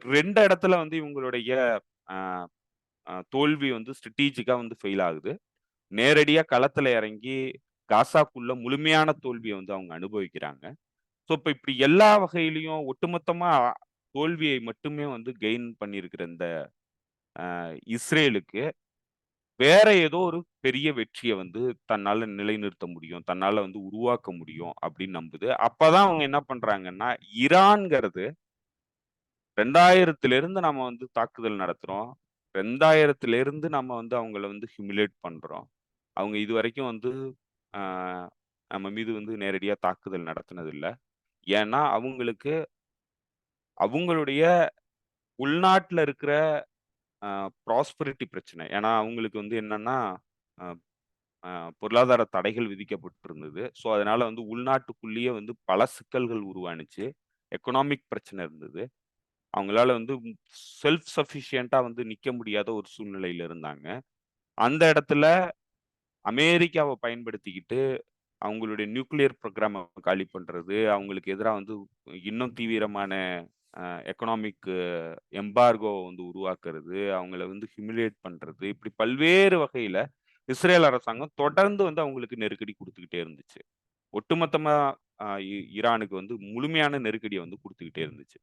2 இடத்துல வந்து இவங்களுடைய அ தோல்வி வந்து ஸ்ட்ராட்டஜிக்கா வந்து ஃபெயில் ஆகுது. நேரடியா களத்துல இறங்கி காசாக்குள்ள முழுமையான தோல்விய வந்து அவங்க அனுபவிக்கிறாங்க. இப்ப இப்படி எல்லா வகையிலயும் ஒட்டுமொத்தமா தோல்வியை மட்டுமே வந்து கெயின் பண்ணியிருக்கிற இந்த இஸ்ரேலுக்கு வேற ஏதோ ஒரு பெரிய வெற்றிய வந்து தன்னால நிலைநிறுத்த முடியும். தன்னால வந்து உருவாக்க முடியும் அப்படின்னு நம்புது. அப்பதான் அவங்க என்ன பண்றாங்கன்னா, ஈரான்ங்கிறது 2000லிருந்து நம்ம வந்து தாக்குதல் நடத்துறோம். 2000லிருந்து நம்ம வந்து அவங்கள வந்து ஹியூமிலியேட் பண்றோம். அவங்க இதுவரைக்கும் வந்து ஆ நம்ம மீது வந்து நேரடியா தாக்குதல் நடத்தினதில்ல. ஏன்னா, அவங்களுக்கு அவங்களுடைய உள்நாட்டுல இருக்கிற ப்ராஸ்பெரிட்டி பிரச்சனை. ஏன்னா, அவங்களுக்கு வந்து என்னன்னா, அ பொருளாதார தடைகள் விதிக்கப்பட்டிருந்தது. ஸோ அதனால வந்து உள்நாட்டுக்குள்ளேயே வந்து பல சிக்கல்கள் உருவானுச்சு. எக்கனாமிக் பிரச்சனை இருந்தது. அவங்களால வந்து செல்ஃப் சஃபிஷியன்ட்டா வந்து நிக்க முடியாத ஒரு சூழ்நிலையில இருந்தாங்க. அந்த இடத்துல அமெரிக்காவ பயன்படுத்திக்கிட்டு அவங்களுடைய நியூக்ளியர் ப்ரோகிராம காலி பண்றது, அவங்களுக்கு எதிரா வந்து இன்னும் தீவிரமான எக்கனாமிக் எம்பார்கோ வந்து உருவாக்குறது, அவங்கள வந்து ஹியூமிலியேட் பண்றது, இப்படி பல்வேறு வகையில இஸ்ரேல் அரசாங்கம் தொடர்ந்து வந்து அவங்களுக்கு நெருக்கடி குடுத்துக்கிட்டே இருந்துச்சு. ஒட்டுமொத்தமா ஈரானுக்கு வந்து முழுமையான நெருக்கடிய வந்து குடுத்துக்கிட்டே இருந்துச்சு.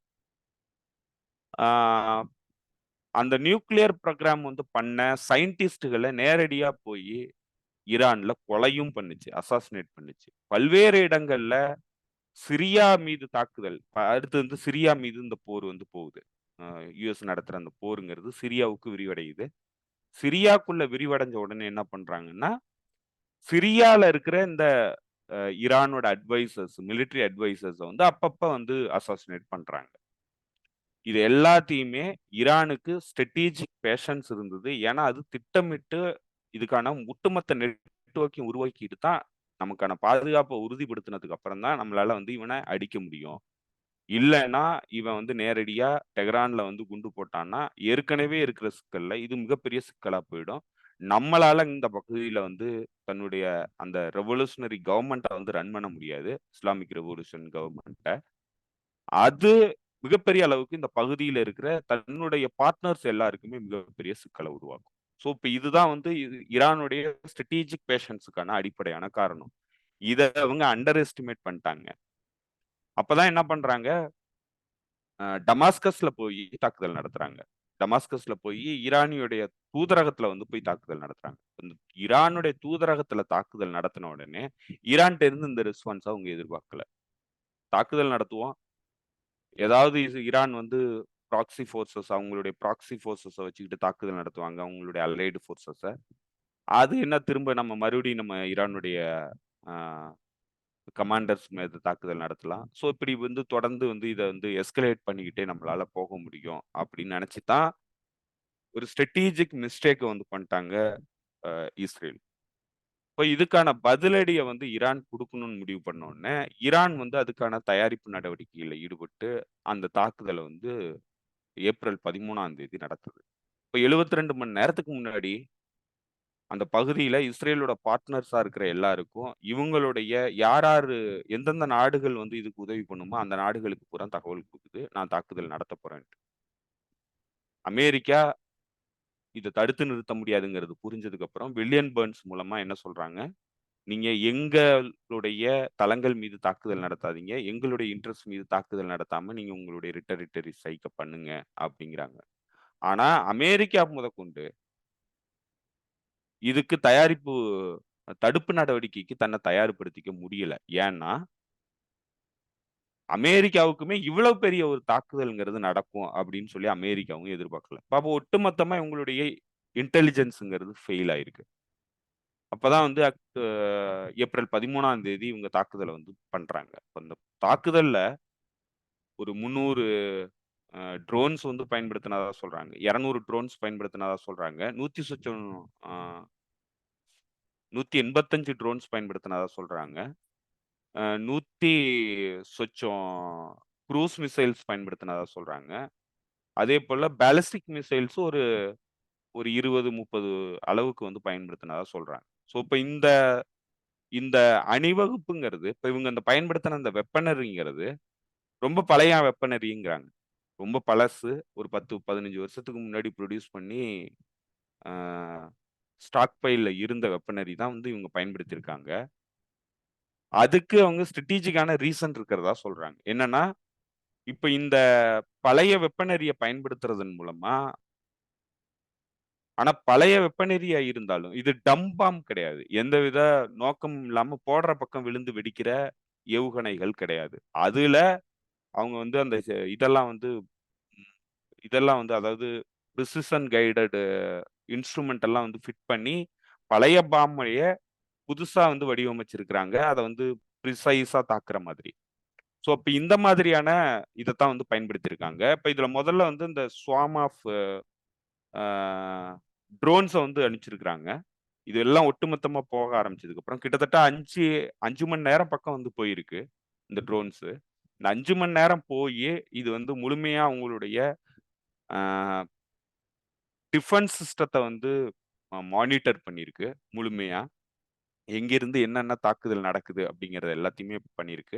ஆ அந்த நியூக்ளியர் ப்ரோகிராம் வந்து பண்ண சயின்டிஸ்ட்கள நேரடியா போயி ஈரான்ல கொலையும் பண்ணுச்சு. அசாசினேட் பண்ணுச்சு. பல்வேறு இடங்கள்ல சிரியா மீது தாக்குதல். அடுத்து வந்து சிரியா மீது இந்த போர் வந்து போகுது. யுஎஸ் நடத்துற அந்த போருங்கிறது சிரியாவுக்கு விரிவடையுது. சிரியாக்குள்ள விரிவடைஞ்ச உடனே என்ன பண்றாங்கன்னா, சிரியால இருக்கிற இந்த ஈரானோட மிலிட்டரி அட்வைசர்ஸ வந்து அப்பப்ப வந்து அசாசினேட் பண்றாங்க. இது எல்லாத்தையுமே ஈரானுக்கு ஸ்ட்ராட்டஜிக் பேஷன்ஸ் இருந்தது. ஏன்னா, அது திட்டமிட்டு இதுக்கான ஒட்டுமொத்த நெட்வொர்க்கையும் உருவாக்கிட்டு தான் நமக்கான பாதுகாப்ப உறுதிப்படுத்தினதுக்கு அப்புறம் தான் நம்மளால வந்து இவன அடிக்க முடியும். இல்லன்னா, இவன் வந்து நேரடியா தெஹ்ரான்ல வந்து குண்டு போட்டான்னா, ஏற்கனவே இருக்கிற சிக்கல்ல இது மிகப்பெரிய சிக்கலா போயிடும். நம்மளால இந்த பகுதியில வந்து தன்னுடைய அந்த ரெவல்யூஷனரி கவர்ன்மெண்ட்ட வந்து ரன் பண்ண முடியாது. இஸ்லாமிக் ரெவல்யூஷன் கவர்ன்மெண்ட்ட. அது மிகப்பெரிய அளவுக்கு இந்த பகுதியில இருக்கிற தன்னுடைய பார்ட்னர்ஸ் எல்லாருக்குமே மிகப்பெரிய சிக்கல உருவாக்கும். ஸோ, இப்ப இதுதான் வந்து ஈரானுடைய ஸ்ட்ராட்டஜிக் பேஷன்ஸ்க்கான அடிப்படையான காரணம். இத அவங்க அண்டர் எஸ்டிமேட் பண்ணிட்டாங்க. அப்பதான் என்ன பண்றாங்க, டமாஸ்கஸ்ல போய் தாக்குதல் நடத்துறாங்க. டமாஸ்கஸ்ல போய் ஈரானியுடைய தூதரகத்துல வந்து போய் தாக்குதல் நடத்துறாங்க. இந்த ஈரானுடைய தூதரகத்துல தாக்குதல் நடத்தின உடனே, ஈரான்ட்ட இருந்து இந்த ரெஸ்பான்ஸ அவங்க எதிர்பார்க்கல. தாக்குதல் நடத்துவோம். ஏதாவது ஈரான் வந்து அவங்களுடைய ப்ராக்ஸி ஃபோர்ஸஸ வச்சுக்கிட்டு தாக்குதல் நடத்துவாங்க. அவங்களுடைய அலைடு ஃபோர்ஸஸ. அது என்ன திரும்ப நம்ம மறுபடியும் நம்ம ஈரானுடைய அ கமாண்டர்ஸ் மீது தாக்குதல் நடத்தலாம். ஸோ இப்படி வந்து தொடர்ந்து வந்து இத வந்து எஸ்கலேட் பண்ணிக்கிட்டே நம்மளால போக முடியும் அப்படின்னு நெனச்சு தான் ஒரு ஸ்ட்ராட்டஜிக் மிஸ்டேக்க வந்து பண்ணிட்டாங்க இஸ்ரேல். இப்ப இதுக்கான பதிலடிய வந்து ஈரான் குடுக்கணும்னு முடிவு பண்ண உடனே, ஈரான் வந்து அதுக்கான தயாரிப்பு நடவடிக்கையில ஈடுபட்டு, அந்த தாக்குதல வந்து ஏப்ரல் 13ஆம் தேதி நடத்துது. இப்ப 72 மணி நேரத்துக்கு முன்னாடி, அந்த பகுதியில இஸ்ரேலோட பார்ட்னர்ஸா இருக்கிற எல்லாருக்கும், இவங்களுடைய யார் யாரு எந்தெந்த நாடுகள் வந்து இதுக்கு உதவி பண்ணுமோ, அந்த நாடுகளுக்கு பூரா தகவல் குடுக்குது. நான் தாக்குதல் நடத்தப் போறேன்ட்டு. அமெரிக்கா இத தடுத்து நிறுத்த முடியாதுங்கிறது புரிஞ்சதுக்கு அப்புறம், வில்லியம் பர்ன்ஸ் மூலமா என்ன சொல்றாங்க, "நீங்க எங்களுடைய தளங்கள் மீது தாக்குதல் நடத்தாதீங்க. எங்களுடைய இன்ட்ரெஸ்ட் மீது தாக்குதல் நடத்தாம, நீங்க உங்களுடைய ரிட்டரிட்டரி ஸ்ட்ரைக்க பண்ணுங்க" அப்படிங்கிறாங்க. ஆனா, அமெரிக்கா முதற்கொண்டு இதுக்கு தடுப்பு நடவடிக்கைக்கு தன்னை தயார்படுத்திக்க முடியல. ஏன்னா, அமெரிக்காவுக்குமே இவ்வளவு பெரிய ஒரு தாக்குதல்ங்கிறது நடக்கும் அப்படின்னு சொல்லி அமெரிக்காவும் எதிர்பார்க்கல. அப்போ ஒட்டுமொத்தமா இவங்களுடைய இன்டெலிஜென்ஸ்ங்கிறது ஃபெயில் ஆயிருக்கு. அப்பதான் வந்து ஏப்ரல் 13ஆம் தேதி இவங்க தாக்குதல வந்து பண்றாங்க. அந்த தாக்குதல்ல ஒரு 300 ட்ரோன்ஸ் வந்து பயன்படுத்தினதா சொல்றாங்க. 200 ட்ரோன்ஸ் பயன்படுத்தினதா சொல்றாங்க. 185 ட்ரோன்ஸ் பயன்படுத்தினதா சொல்றாங்க. 100 சொச்சம் குரூஸ் மிசைல்ஸ் பயன்படுத்தினதா சொல்றாங்க. அதேபோல பாலிஸ்டிக் மிசைல்ஸ் ஒரு ஒரு 20, 30 அளவுக்கு வந்து பயன்படுத்தினதா சொல்றாங்க. ஸோ இப்ப இந்த இந்த அணிவகுப்புங்கிறது, இப்ப இவங்க அந்த பயன்படுத்தின அந்த வெப்பனரிங்கிறது ரொம்ப பழைய வெப்பனரிங்கிறாங்க. ரொம்ப பழசு. ஒரு 10, 15 வருஷத்துக்கு முன்னாடி புரொடியூஸ் பண்ணி ஆ ஸ்டாக் பைல்ல இருந்த வெப்பனரி தான் வந்து இவங்க பயன்படுத்தியிருக்காங்க. அதுக்கு அவங்க ஸ்ட்ராடஜிக்கான ரீசன் இருக்கிறதா சொல்றாங்க. என்னன்னா, இப்ப இந்த பழைய வெப்பனரிய பயன்படுத்துறதன் மூலமா ஆனா பழைய வெப்பனரியா இருந்தாலும், இது டம்ப் பாம் கிடையாது. எந்தவித நோக்கமும் இல்லாம போடுற பக்கம் விழுந்து வெடிக்கிற ஏவுகணைகள் கிடையாது. அதுல அவங்க வந்து அந்த இதெல்லாம் வந்து அதாவது பிரிசிஷன் கைடட் இன்ஸ்ட்ருமென்ட் எல்லாம் வந்து ஃபிட் பண்ணி, பழைய பாம்பையே புதுசா வந்து வடிவமைச்சிருக்கிறாங்க. அத வந்து ப்ரிசைஸா தாக்குற மாதிரி. ஸோ, அப்ப இந்த மாதிரியான இதத்தான் வந்து பயன்படுத்தியிருக்காங்க. இப்ப இதுல முதல்ல வந்து இந்த ஸ்வார்ம் ஆஃப் அ ட்ரோன்ஸ வந்து அனுப்பிச்சிருக்கிறாங்க. இது எல்லாம் ஒட்டுமொத்தமா போக ஆரம்பிச்சதுக்கு அப்புறம் கிட்டத்தட்ட 5 மணி நேரம் பக்கம் வந்து போயிருக்கு இந்த ட்ரோன்ஸ். இந்த 5 மணி நேரம் போய் இது வந்து முழுமையா அவங்களுடைய டிஃபென்ஸ் சிஸ்டத்தை வந்து மானிட்டர் பண்ணியிருக்கு முழுமையா. எங்கிருந்து என்னென்ன தாக்குதல் நடக்குது அப்படிங்கிறது எல்லாத்தையுமே பண்ணியிருக்கு.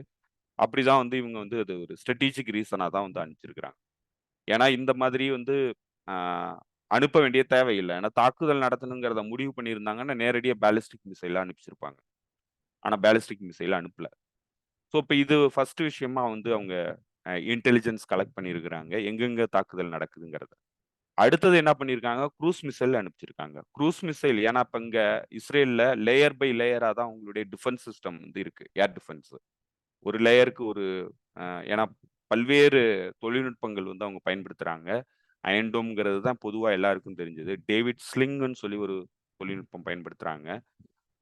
அப்படிதான் வந்து இவங்க வந்து அது ஒரு ஸ்ட்ராட்டஜிக் ரீசனா தான் வந்து அனுப்பிச்சிருக்கிறாங்க. ஏன்னா இந்த மாதிரி வந்து ஆ, அனுப்ப வேண்டிய தேவையில்ல. ஏன்னா தாக்குதல் நடத்தணுங்கிறத முடிவு பண்ணியிருந்தாங்கன்னா, நேரடியா பாலிஸ்டிக் மிசைலா அனுப்பிச்சிருப்பாங்க. ஆனா பாலிஸ்டிக் மிசைல் அனுப்பல. ஸோ இப்ப இது ஃபர்ஸ்ட் விஷயமா வந்து அவங்க இன்டெலிஜென்ஸ் கலெக்ட் பண்ணியிருக்கிறாங்க. எங்கெங்க தாக்குதல் நடக்குதுங்கிறத. அடுத்தது என்ன பண்ணியிருக்காங்க, க்ரூஸ் மிசைல் அனுப்பிச்சிருக்காங்க. க்ரூஸ் மிசைல் ஏன்னா இப்ப இங்க இஸ்ரேல்ல லேயர் பை லேயரா தான் அவங்களுடைய டிஃபென்ஸ் சிஸ்டம் வந்து இருக்கு. Air defence. ஒரு லேயருக்கு ஒரு ஏன்னா பல்வேறு தொழில்நுட்பங்கள் வந்து அவங்க பயன்படுத்துறாங்க. அயன் டோம்ங்கிறது தான் பொதுவா எல்லாருக்கும் தெரிஞ்சது. டேவிட் ஸ்லிங்ன்னு சொல்லி ஒரு தொழில்நுட்பம் பயன்படுத்துறாங்க.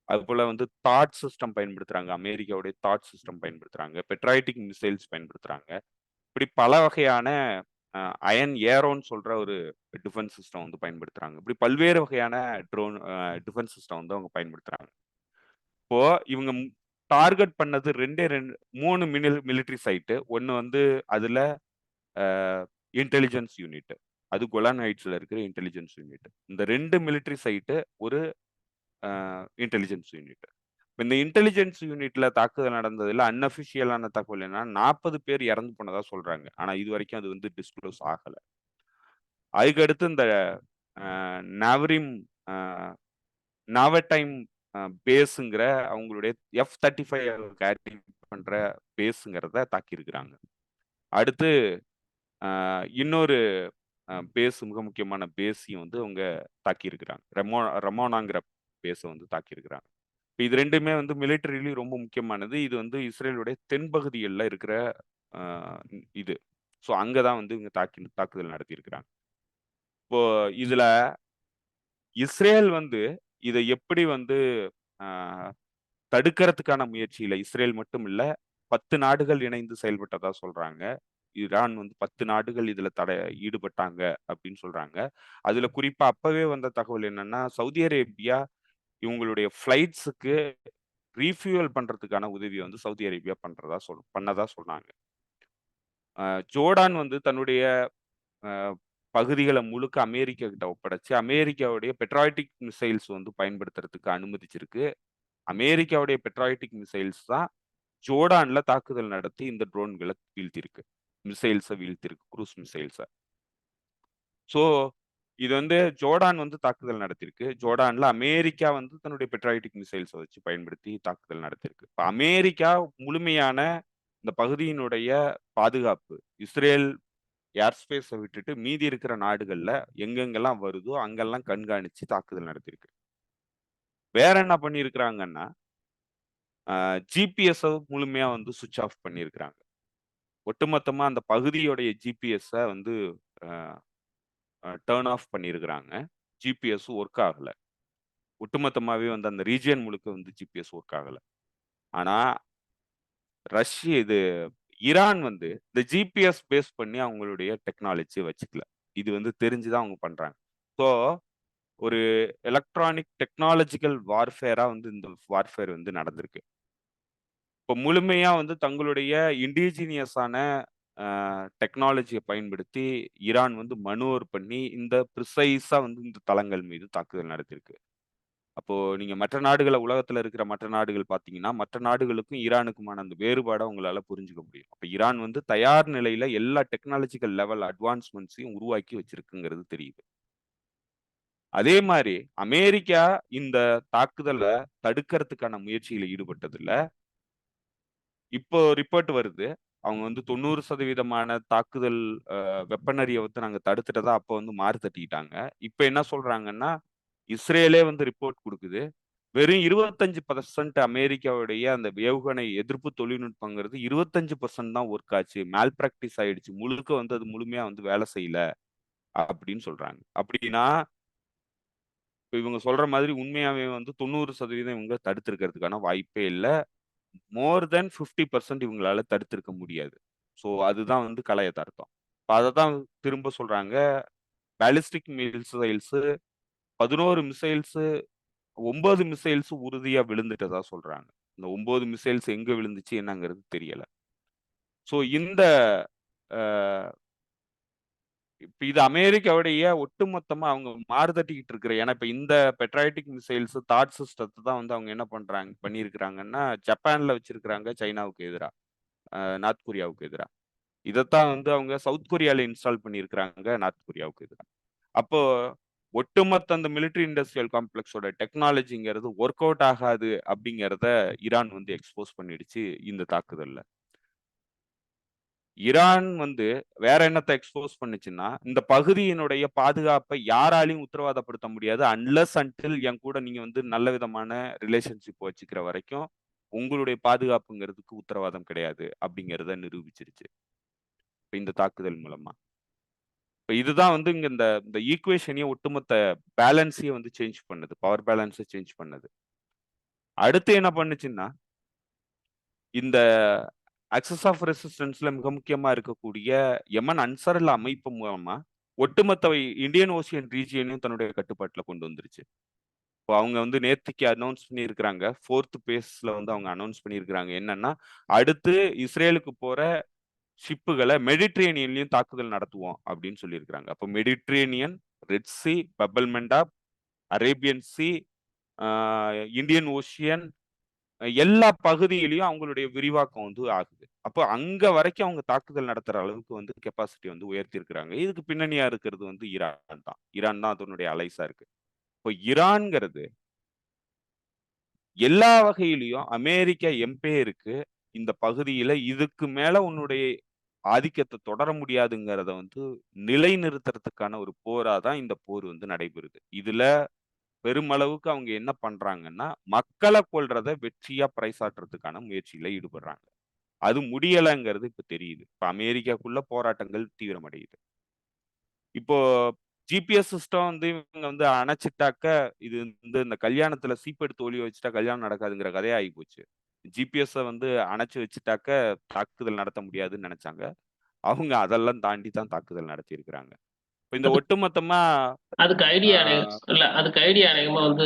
அதுபோல வந்து தாட் சிஸ்டம் பயன்படுத்துறாங்க. அமெரிக்காவுடைய தாட் சிஸ்டம் பயன்படுத்துறாங்க. பெட்ராய்டிக் மிசைல்ஸ் பயன்படுத்துறாங்க. இப்படி பல வகையான அயன் ஏரோன்னு சொல்ற ஒரு டிஃபென்ஸ் சிஸ்டம் வந்து பயன்படுத்துறாங்க. இப்படி பல்வேறு வகையான ட்ரோன் டிஃபென்ஸ் சிஸ்டம் வந்து அவங்க பயன்படுத்துறாங்க. இப்போ இவங்க டார்கெட் பண்ணது 3 மிலிட்டரி சைட். ஒண்ணு வந்து அதுல இன்டெலிஜென்ஸ் யூனிட். அது கோலான் ஹைட்ஸ்ல இருக்கிற இன்டெலிஜென்ஸ் யூனிட். இந்த 2 மிலிட்டரி சைட், ஒரு இன்டெலிஜென்ஸ் யூனிட். இந்த இன்டெலிஜென்ஸ் யூனிட்ல தாக்குதல் நடந்ததுல அன்அஃபிஷியலான தகவல் என்னன்னா 40 பேர் இறந்து போனதா சொல்றாங்க. ஆனா இதுவரைக்கும் அது வந்து டிஸ்க்ளோஸ் ஆகல. அதுக்கு அடுத்து இந்த நவரிம் அ நாவடைம் பேஸ்ங்கிற அவங்களுடைய F-35 கேரி பண்ற பேஸ்ங்கிறத தாக்கியிருக்கிறாங்க. அடுத்து இன்னொரு பேஸ் மிக முக்கியமான பேஸையும் வந்து அவங்க தாக்கியிருக்கிறாங்க. ரமோனாங்கிற பேஸ வந்து தாக்கியிருக்கிறாங்க. இது 2மே வந்து மிலிட்டரிலி ரொம்ப முக்கியமானது. இது வந்து இஸ்ரேலுடைய தென்பகுதிகள்ல இருக்கிற அ இது. ஸோ அங்க தான் வந்து இவங்க தாக்குதல் நடத்தியிருக்கிறாங்க. இப்போ இதுல இஸ்ரேல் வந்து இத எப்படி வந்து அ தடுக்கிறதுக்கான முயற்சியில இஸ்ரேல் மட்டும் இல்ல, 10 நாடுகள் இணைந்து செயல்பட்டதா சொல்றாங்க. ஈரான் வந்து 10 நாடுகள் இதுல ஈடுபட்டாங்க அப்படின்னு சொல்றாங்க. அதுல குறிப்பா அப்பவே வந்த தகவல் என்னன்னா, சவுதி அரேபியா இவங்களுடைய ஃபிளைட்ஸுக்கு ரீஃபியூயல் பண்றதுக்கான உதவிய வந்து சவுதி அரேபியா பண்ணதா சொன்னாங்க. ஜோர்டான் வந்து தன்னுடைய அ பகுதிகள முழுக்க அமெரிக்கா கிட்ட ஒப்படைச்சு, அமெரிக்காவுடைய பெட்ராய்டிக் மிசைல்ஸ் வந்து பயன்படுத்துறதுக்கு அனுமதிச்சிருக்கு. அமெரிக்காவுடைய பெட்ராய்டிக் மிசைல்ஸ் தான் ஜோர்டான்ல தாக்குதல் நடத்தி இந்த ட்ரோன்கள வீழ்த்தியிருக்கு. மிசைல்ஸ வீழ்த்தியிருக்கு. குரூஸ் மிசைல்ஸ. ஸோ இது வந்து ஜோர்டான் வந்து தாக்குதல் நடத்தியிருக்கு. ஜோர்டான்ல அமெரிக்கா வந்து தன்னுடைய பெட்ராய்டிக் மிசைல்ஸ வச்சு பயன்படுத்தி தாக்குதல் நடத்தியிருக்கு. இப்ப அமெரிக்கா முழுமையான இந்த பகுதியினுடைய பாதுகாப்பு, இஸ்ரேல் ஏர் ஸ்பேஸ விட்டுட்டு மீதி இருக்கிற நாடுகள்ல எங்கெங்கெல்லாம் வருதோ, அங்கெல்லாம் கண்காணிச்சு தாக்குதல் நடத்தியிருக்கு. வேற என்ன பண்ணியிருக்கிறாங்கன்னா, ஜிபிஎஸ்ஸ முழுமையா வந்து ஸ்விட்ச் ஆஃப் பண்ணியிருக்கிறாங்க. ஒட்டுமொத்தமா அந்த பகுதியுடைய ஜிபிஎஸ்ஸ வந்து அ டர்ன் ஆஃப் பண்ணியிருக்கிறாங்க. ஜிபிஎஸ் ஒர்க் ஆகல. ஒட்டுமொத்தமாவே வந்து அந்த ரீஜியன் முழுக்க வந்து ஜிபிஎஸ் ஒர்க் ஆகல. ஆனா, இது ஈரான் வந்து இந்த ஜிபிஎஸ் பேஸ் பண்ணி அவங்களுடைய டெக்னாலஜிய வச்சுக்கல. இது வந்து தெரிஞ்சு தான் அவங்க பண்றாங்க. ஸோ, ஒரு எலக்ட்ரானிக் டெக்னாலஜிக்கல் வார்ஃபேரா வந்து இந்த வார்ஃபேர் வந்து நடந்திருக்கு. இப்போ முழுமையா வந்து தங்களுடைய இண்டிஜினியஸான டெக்னாலஜிய பயன்படுத்தி ஈரான் வந்து மனோவர் பண்ணி இந்த ப்ரிசைஸா வந்து இந்த தளங்கள் மீது தாக்குதல் நடத்தியிருக்கு. அப்போ நீங்க மற்ற நாடுகள உலகத்துல இருக்கிற மற்ற நாடுகள் பார்த்தீங்கன்னா, மற்ற நாடுகளுக்கும் ஈரானுக்குமான அந்த வேறுபாட உங்களால புரிஞ்சுக்க முடியும். அப்ப ஈரான் வந்து தயார் நிலையில எல்லா டெக்னாலஜிக்கல் லெவல் அட்வான்ஸ்மென்ட்ஸையும் உருவாக்கி வச்சிருக்குங்கிறது தெரியுது. அதே மாரி அமெரிக்கா இந்த தாக்குதல தடுக்கிறதுக்கான முயற்சியில ஈடுபட்டதுல, இப்போ ரிப்போர்ட் வருது. அவங்க வந்து 90% தாக்குதல் வெப்பனரிய வந்து நாங்க தடுத்துட்டதா அப்ப வந்து மாறு தட்டிக்கிட்டாங்க. இப்ப என்ன சொல்றாங்கன்னா, இஸ்ரேலே வந்து ரிப்போர்ட் குடுக்குது. வெறும் 25% அமெரிக்காவுடைய அந்த ஏவுகணை எதிர்ப்பு தொழில்நுட்பங்கிறது 25% தான் ஒர்க் ஆச்சு. மால் பிராக்டிஸ் ஆயிடுச்சு. முழுக்க வந்து அது முழுமையா வந்து வேலை செய்யல அப்படின்னு சொல்றாங்க. அப்படின்னா, இப்ப இவங்க சொல்ற மாதிரி உண்மையாவே வந்து 90% இவங்க தடுத்திருக்கிறதுக்கான வாய்ப்பே இல்ல. மோர் தென் 50% இவங்களால தடுத்திருக்க முடியாது. ஸோ அதுதான் வந்து கலை எதார்த்தம். அததான் திரும்ப சொல்றாங்க. பாலிஸ்டிக் மிசைல்ஸ் 11 மிசைல்ஸ் 9 மிசைல்ஸ் உறுதியா விழுந்துட்டதா சொல்றாங்க. இந்த 9 மிசைல்ஸ் எங்க விழுந்துச்சு என்னங்கிறது தெரியல. ஸோ இந்த அ இப்ப இது அமெரிக்காவுடைய ஒட்டுமொத்தமா அவங்க மாறுதட்டிக்கிட்டு இருக்கிற ஏன்னா இப்ப இந்த பெட்ராய்டிக் மிசைல்ஸ் தாட் சிஸ்டத்தை தான் வந்து அவங்க என்ன பண்ணியிருக்கிறாங்கன்னா ஜப்பான்ல வச்சிருக்கிறாங்க சைனாவுக்கு எதிரா நார்த் கொரியாவுக்கு எதிரா இதைத்தான் வந்து அவங்க சவுத் கொரியால இன்ஸ்டால் பண்ணியிருக்கிறாங்க நார்த் கொரியாவுக்கு எதிரா அப்போ ஒட்டுமொத்த அந்த மிலிட்டரி இண்டஸ்ட்ரியல் காம்ப்ளெக்ஸோட டெக்னாலஜிங்கிறது ஒர்க் அவுட் ஆகாது அப்படிங்கிறத ஈரான் வந்து எக்ஸ்போஸ் பண்ணிடுச்சு இந்த தாக்குதல்ல. ஈரான் வந்து வேற என்னத்தை எக்ஸ்போஸ் பண்ணுச்சுன்னா இந்த பகுதியினுடைய பாதுகாப்பை யாராலையும் உத்தரவாதப்படுத்த முடியாது அன்லஸ் அன்டில் என் கூட நீங்க வந்து நல்ல விதமான ரிலேஷன்ஷிப் வச்சுக்கிற வரைக்கும் உங்களுடைய பாதுகாப்புங்கிறதுக்கு உத்தரவாதம் கிடையாது அப்படிங்கிறத நிரூபிச்சிருச்சு இந்த தாக்குதல் மூலமா. இப்ப இதுதான் வந்து இங்க இந்த இந்த ஈக்குவேஷனையும் ஒட்டுமொத்த பேலன்ஸையும் வந்து சேஞ்ச் பண்ணுது, பவர் பேலன்ஸை சேஞ்ச் பண்ணுது. அடுத்து என்ன பண்ணுச்சுன்னா இந்த அக்சஸ் ஆஃப் ரெசிஸ்டன்ஸ்ல மிக முக்கியமா இருக்கக்கூடிய யமன் அன்சாருல்லா அமைப்பு மூலமா ஒட்டுமொத்த இந்தியன் ஓசியன் ரீஜியனையும் தன்னுடைய கட்டுப்பாட்டுல கொண்டு வந்துருச்சு. இப்போ அவங்க வந்து நேத்துக்கு அனௌன்ஸ் பண்ணியிருக்கிறாங்க 4th பேஸ்ல வந்து அவங்க அனௌன்ஸ் பண்ணியிருக்கிறாங்க என்னன்னா அடுத்து இஸ்ரேலுக்கு போற ஷிப்புகளை மெடிட்ரேனியன்லயும் தாக்குதல் நடத்துவோம் அப்படின்னு சொல்லியிருக்கிறாங்க. அப்போ மெடிட்ரேனியன், ரெட் சி, பபல் மெண்டாப், அரேபியன் சி, இந்தியன் ஓஷியன் எல்லா பகுதியிலையும் அவங்களுடைய விரிவாக்கம் வந்து ஆகுது. அப்போ அங்க வரைக்கும் அவங்க தாக்குதல் நடத்துற அளவுக்கு வந்து கெப்பாசிட்டி வந்து உயர்த்தி இருக்கிறாங்க. இதுக்கு பின்னணியா இருக்கிறது வந்து ஈரான் தான். ஈரான் தான் அதனுடைய அலைஸா இருக்கு. இப்போ ஈரான்ங்கிறது எல்லா வகையிலையும் அமெரிக்க எம்பையருக்கு இந்த பகுதியில இதுக்கு மேல உன்னுடைய ஆதிக்கத்தை தொடர முடியாதுங்கிறத வந்து நிலைநிறுத்துறதுக்கான ஒரு போரா தான் இந்த போர் வந்து நடைபெறுது. இதுல பெருமளவுக்கு அவங்க என்ன பண்றாங்கன்னா மக்களை கொல்றத வெற்றியா பறைசாற்றுறதுக்கான முயற்சியில ஈடுபடுறாங்க. அது முடியலைங்கிறது இப்ப தெரியுது. இப்ப அமெரிக்காக்குள்ள போராட்டங்கள் தீவிரமடையுது. இப்போ ஜிபிஎஸ் சிஸ்டம் வந்து இவங்க வந்து அணைச்சிட்டாக்க இது வந்து இந்த கல்யாணத்துல சீப்பெடுத்து ஒளி வச்சுட்டா கல்யாணம் நடக்காதுங்கிற கதையா ஆகி போச்சு. ஜிபிஎஸ் வந்து அணைச்சு வச்சுட்டாக்க தாக்குதல் நடத்த முடியாதுன்னு நினைச்சாங்க. அவங்க அதெல்லாம் தாண்டி தான் தாக்குதல் நடத்தி இருக்கிறாங்க. இப்ப இந்த ஒட்டுமொத்தமா அதுக்கு ஐடியா ஆஹ் இல்ல, அதுக்கு ஐடியா அநேகமா வந்து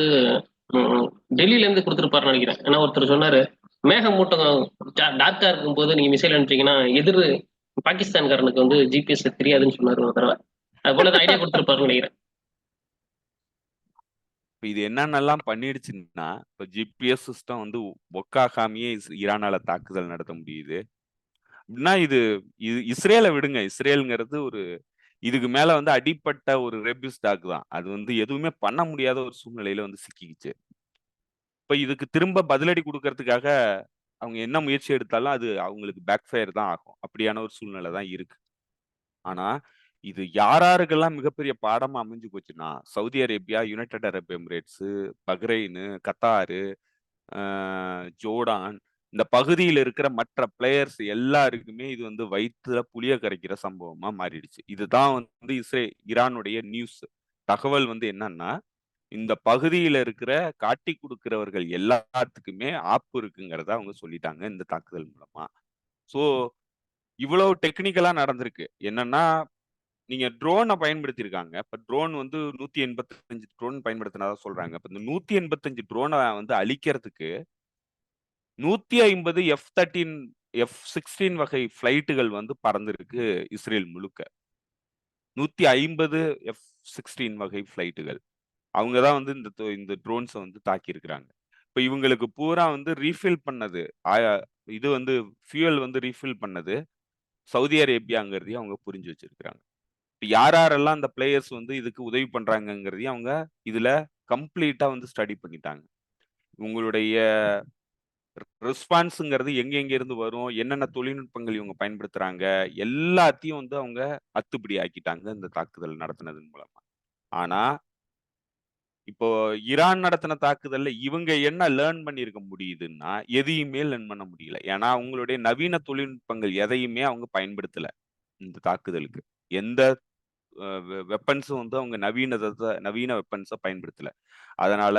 டெல்லியில இருந்து கொடுத்துருப்பாருன்னு நினைக்கிறேன். ஏன்னா ஒருத்தர் சொன்னாரு மேகமூட்டம் டார்க்கா இருக்கும்போது நீங்க மிசைல் அனுப்பிச்சீங்கன்னா எதிர் பாகிஸ்தான்காரனுக்கு வந்து ஜிபிஎஸ் தெரியாதுன்னு சொன்னாரு ஒரு தடவை. அது போல ஐடியா கொடுத்துருப்பாருன்னு நினைக்கிறேன். இது என்னென்னலாம் பண்ணிடுச்சுன்னா இப்ப ஜிபிஎஸ் சிஸ்டம் வந்து ஒர்க் ஆகாமையே ஈரானால தாக்குதல் நடத்த முடியுது அப்படின்னா இது இஸ்ரேலை விடுங்க. இஸ்ரேலுங்கிறது ஒரு இதுக்கு மேல வந்து அடிப்பட்ட ஒரு ரேபிஸ் டாக் தான். அது வந்து எதுவுமே பண்ண முடியாத ஒரு சூழ்நிலையில வந்து சிக்கிக்கிச்சு. இப்ப இதுக்கு திரும்ப பதிலடி கொடுக்கறதுக்காக அவங்க என்ன முயற்சி எடுத்தாலும் அது அவங்களுக்கு பேக் ஃபயர் தான் ஆகும். அப்படியான ஒரு சூழ்நிலை தான் இருக்கு. ஆனா இது யாராருக்கெல்லாம் மிகப்பெரிய பாடமா அமைஞ்சு போச்சுன்னா Saudi Arabia, United Arab Emirates, Bahrain, Qatar, Jordan இந்த பகுதியில் இருக்கிற மற்ற பிளேயர்ஸ் எல்லாருக்குமே இது வந்து வயிற்றுல புளிய கரைக்கிற சம்பவமா மாறிடுச்சு. இதுதான் வந்து ஈரானுடைய நியூஸ் தகவல் வந்து என்னன்னா இந்த பகுதியில இருக்கிற காட்டி கொடுக்கிறவர்கள் எல்லாத்துக்குமே ஆப்பு இருக்குங்கிறத அவங்க சொல்லிட்டாங்க இந்த தாக்குதல் மூலமா. சோ இவ்வளவு டெக்னிக்கலா நடந்திருக்கு. என்னன்னா நீங்க ட்ரோனை பயன்படுத்தியிருக்காங்க. இப்ப ட்ரோன் வந்து 185 ட்ரோன் பயன்படுத்தினதா சொல்றாங்க. இப்ப இந்த 185 ட்ரோனை வந்து அழிக்கிறதுக்கு 150 F-13 F-16 வகை பிளைட்டுகள் வந்து பறந்திருக்கு இஸ்ரேல் முழுக்க. 150 F-16 வகை பிளைட்டுகள். அவங்க தான் வந்து இந்த ட்ரோன்ஸை வந்து தாக்கியிருக்கிறாங்க. இப்ப இவங்களுக்கு பூரா வந்து ரீஃபில் பண்ணது இது வந்து ஃபியூயல் வந்து ரீஃபில் பண்ணது சவுதி அரேபியாங்கிறதையும் அவங்க புரிஞ்சு வச்சிருக்கிறாங்க. யார் யாரெல்லாம் அந்த பிளேயர்ஸ் வந்து இதுக்கு உதவி பண்றாங்கங்கிறதையும் அவங்க இதுல கம்ப்ளீட்டா வந்து ஸ்டடி பண்ணிட்டாங்க. உங்களுடைய ரெஸ்பான்ஸுங்கிறது எங்க இருந்து வரும், என்னென்ன தொழில்நுட்பங்கள் இவங்க பயன்படுத்துறாங்க எல்லாத்தையும் வந்து அவங்க அத்துப்படி ஆக்கிட்டாங்க இந்த தாக்குதல் நடத்தினதன் மூலமா. ஆனா இப்போ ஈரான் நடத்தின தாக்குதல்ல இவங்க என்ன லேர்ன் பண்ணியிருக்க முடியுதுன்னா எதையுமே லேர்ன் பண்ண முடியல. ஏன்னா அவங்களுடைய நவீன தொழில்நுட்பங்கள் எதையுமே அவங்க பயன்படுத்தல இந்த தாக்குதலுக்கு. எந்த வெப்பன்ஸும் வந்து அவங்க நவீன வெப்பன்ஸை பயன்படுத்தல. அதனால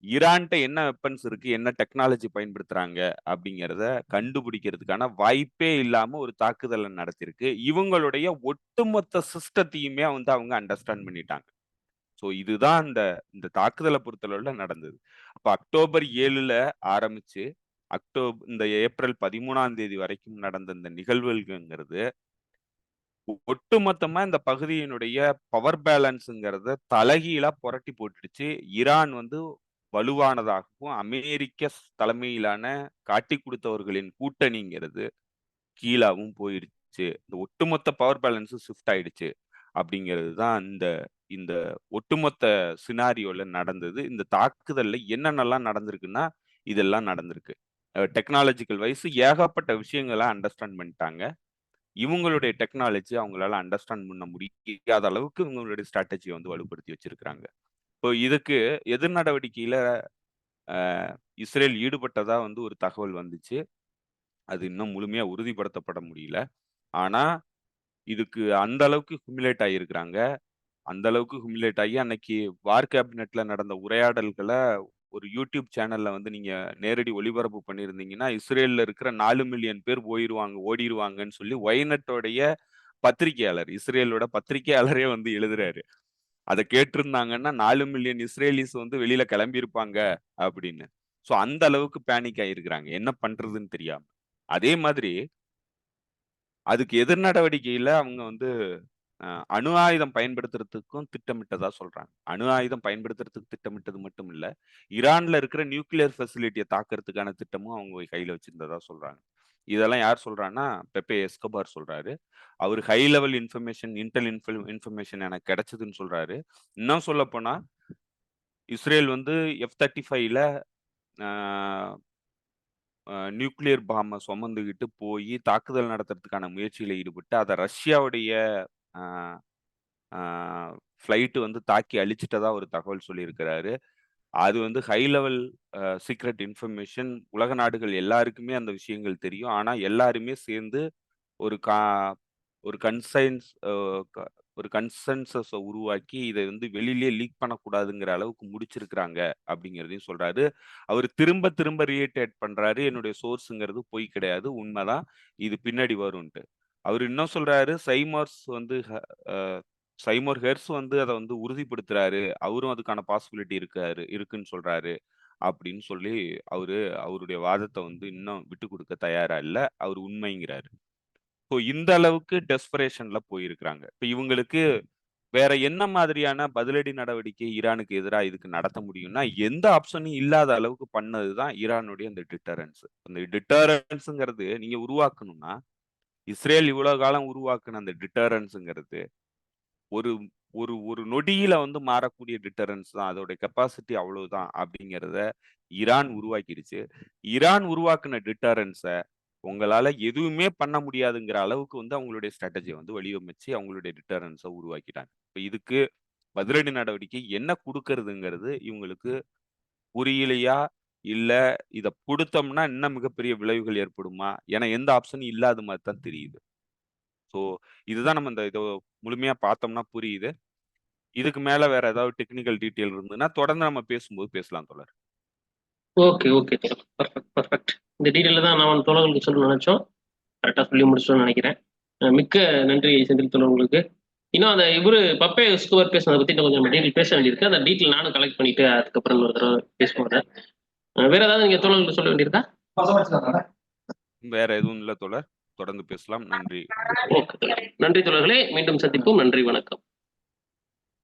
ஈரான்ட்ட என்ன வெப்பன்ஸ் இருக்கு, என்ன டெக்னாலஜி பயன்படுத்துறாங்க அப்படிங்கிறத கண்டுபிடிக்கிறதுக்கான வாய்ப்பே இல்லாம ஒரு தாக்குதலை நடத்திருக்கு. இவங்களுடைய ஒட்டுமொத்த சிஸ்டத்தையுமே வந்து அவங்க அண்டர்ஸ்டாண்ட் பண்ணிட்டாங்க. ஸோ இதுதான் இந்த தாக்குதலை பொறுத்தளவுல நடந்தது. அப்ப அக்டோபர் 7ல ஆரம்பிச்சு இந்த ஏப்ரல் 13ஆம் தேதி வரைக்கும் நடந்த இந்த நிகழ்வுகள்ங்கிறது ஒட்டுமொத்தமா இந்த பகுதியினுடைய பவர் பேலன்ஸ்ங்கிறத தலைகீழா புரட்டி போட்டுடுச்சு. ஈரான் வந்து வலுவானதாகவும், அமெரிக்க தலைமையிலான காட்டிக் கொடுத்தவர்களின் கூட்டணிங்கிறது கீழாவும் போயிடுச்சு. இந்த ஒட்டுமொத்த பவர் பேலன்ஸ் ஷிஃப்ட் ஆயிடுச்சு அப்படிங்கிறது தான் இந்த ஒட்டுமொத்த சினாரியோல நடந்தது. இந்த தாக்குதல்ல என்னென்னலாம் நடந்திருக்குன்னா, இதெல்லாம் நடந்திருக்கு. டெக்னாலஜிக்கல் வைஸ் ஏகப்பட்ட விஷயங்கள அண்டர்ஸ்டாண்ட் பண்ணிட்டாங்க. இவங்களுடைய டெக்னாலஜி அவங்களால அண்டர்ஸ்டாண்ட் பண்ண முடியாத அளவுக்கு இவங்களுடைய ஸ்ட்ராட்டஜியை வந்து வலுப்படுத்தி வச்சிருக்கிறாங்க. இப்போ இதுக்கு எதிர் நடவடிக்கையில இஸ்ரேல் ஈடுபட்டதா வந்து ஒரு தகவல் வந்துச்சு. அது இன்னும் முழுமையா உறுதிப்படுத்தப்பட முடியல. ஆனா இதுக்கு அந்த அளவுக்கு ஹியூமிலேட் ஆகியிருக்கிறாங்க. அந்த அளவுக்கு ஹியூமிலேட் ஆகி அன்னைக்கு வார் கேபினெட்ல நடந்த உரையாடல்கள ஒரு யூடியூப் சேனல்ல வந்து நீங்க நேரடி ஒளிபரப்பு பண்ணியிருந்தீங்கன்னா, இஸ்ரேல்ல இருக்கிற 4 மில்லியன் பேர் ஓடிருவாங்கன்னு சொல்லி ஒய்நெட்டோடைய பத்திரிகையாளர், இஸ்ரேலோட பத்திரிகையாளரே வந்து எழுதுறாரு. அத கேட்டிருந்தாங்கன்னா 4 மில்லியன் இஸ்ரேலிஸ் வந்து வெளியில கிளம்பியிருப்பாங்க அப்படின்னு. ஸோ அந்த அளவுக்கு பேனிக் ஆகியிருக்கிறாங்க. என்ன பண்றதுன்னு தெரியாம. அதே மாதிரி அதுக்கு எதிர் நடவடிக்கையில அவங்க வந்து அணு ஆயுதம் பயன்படுத்துறதுக்கும் திட்டமிட்டதா சொல்றாங்க. அணு ஆயுதம் பயன்படுத்துறதுக்கு திட்டமிட்டது மட்டும் இல்ல, ஈரான்ல இருக்கிற நியூக்ளியர் ஃபெசிலிட்டிய தாக்குறதுக்கான திட்டமும் அவங்க கையில வச்சிருந்ததா சொல்றாங்க. இதெல்லாம் யார் சொல்றான்னா, பெப்பே எஸ்கோபார் சொல்றாரு. அவரு ஹை லெவல் இன்ஃபர்மேஷன் எனக்கு கிடைச்சதுன்னு சொல்றாரு. இன்னும் சொல்லப்போனா, இஸ்ரேல் வந்து F-35ல நியூக்ளியர் பாம்ப சுமந்துகிட்டு போயி தாக்குதல் நடத்துறதுக்கான முயற்சியில ஈடுபட்டு, அத ரஷ்யாவுடைய அ ஆ ஃப்ளைட் வந்து தாக்கி அழிச்சிட்டதா ஒரு தகவல் சொல்லியிருக்கிறாரு. அது வந்து ஹை லெவல் சீக்ரெட் இன்ஃபர்மேஷன். உலக நாடுகள் எல்லாருக்குமே அந்த விஷயங்கள் தெரியும். ஆனா எல்லாருமே சேர்ந்து ஒரு கா ஒரு கன்சைன்ஸ் அ க ஒரு கன்சென்சஸ உருவாக்கி இத வந்து வெளியிலேயே லீக் பண்ணக்கூடாதுங்கிற அளவுக்கு முடிச்சிருக்கிறாங்க அப்படிங்கிறதையும் சொல்றாரு. அவரு திரும்ப திரும்ப ரீஇட்டரேட் பண்றாரு. என்னுடைய சோர்ஸ்ங்கிறது பொய் கிடையாது. உண்மதான். இது பின்னாடி வரும்ன்ட்டு. அவரு இன்னும் சொல்றாரு, அ சைமோர் ஹெர்ஸ் வந்து அத வந்து உறுதிப்படுத்துறாரு. அவரும் அதுக்கான பாசிபிலிட்டி இருக்குன்னு சொல்றாரு. அப்படின்னு சொல்லி அவருடைய வாதத்த வந்து இன்னும் விட்டுக் குடுக்க தயாரா இல்ல. அவரு உண்மைங்கிறாரு. ஸோ இந்த அளவுக்கு டெஸ்பரேஷன்ல போயிருக்கிறாங்க. இப்ப இவங்களுக்கு வேற என்ன மாதிரியான பதிலடி நடவடிக்கை ஈரானுக்கு எதிரா இதுக்கு நடத்த முடியும்னா, எந்த ஆப்ஷனும் இல்லாத அளவுக்கு பண்ணது தான் ஈரானுடைய அந்த டிட்டரன்ஸ். அந்த டிட்டரன்ஸ்ங்கிறது நீங்க உருவாக்கணும்னா, இஸ்ரேல் இவ்வளவு காலம் உருவாக்குன அந்த டிட்டரன்ஸ்ங்கிறது ஒரு ஒரு ஒரு நொடியில வந்து மாறக்கூடிய டிட்டரன்ஸ் தான். அதோட கெப்பாசிட்டி அவ்வளவுதான் அப்படிங்கிறத ஈரான் உருவாக்கிடுச்சு. ஈரான் உருவாக்குன டிட்டரன்ஸ உங்களால எதுவுமே பண்ண முடியாதுங்கிற அளவுக்கு வந்து அவங்களுடைய ஸ்ட்ராட்டஜிய வந்து வடிவமைச்சு அவங்களுடைய டிட்டரன்ஸ உருவாக்கிட்டாங்க. இப்ப இதுக்கு பதிலடி நடவடிக்கை என்ன குடுக்கறதுங்கிறது இவங்களுக்கு புரியலையா? இல்ல இத குடுத்தோம்னா இன்னும் மிகப்பெரிய விளைவுகள் ஏற்படுமா? ஏன்னா எந்த ஆப்ஷனும் இல்லாத மாரி தான் தெரியுது. ஸோ இதுதான் நம்ம இத முழுமையா பார்த்தோம்னா புரியுது. இதுக்கு மேல வேற ஏதாவது டெக்னிக்கல் டீட்டெயில் இருந்ததுன்னா, தொடர்ந்து நம்ம பேசும்போது பேசலாம் தோழர். ஓகே, ஓகே தோழர். பெர்ஃபெக்ட். இந்த டீட்டெயில தான் நான் தோழர்களுக்கு சொல்லணும்னு நினைச்சோம். கரெக்ட்டா சொல்லி முடிச்சிட்டோம்னு நினைக்கிறேன். மிக்க நன்றி செந்தில் தோழர் உங்களுக்கு. இன்னும் அந்த பப்பே எஸ்கோபார் பேசுனத பத்தி இன்னும் கொஞ்சம் டீட்டெயில் பேச வேண்டியிருக்கு. அந்த டீட்டெயில் நானும் கலெக்ட் பண்ணிட்டு அதுக்கப்புறம் இன்னொரு தடவ பேசுவோம் அத. வேற ஏதாவது நீங்க தோழர்களுக்கு சொல்ல வேண்டியிருக்கா? வேற எதுவும் இல்ல தோழர். தொடர்ந்து பேசலாம். நன்றி. ஓகே தோழர். நன்றி தோழர்களே. மீண்டும் சந்திப்போம். நன்றி, வணக்கம்.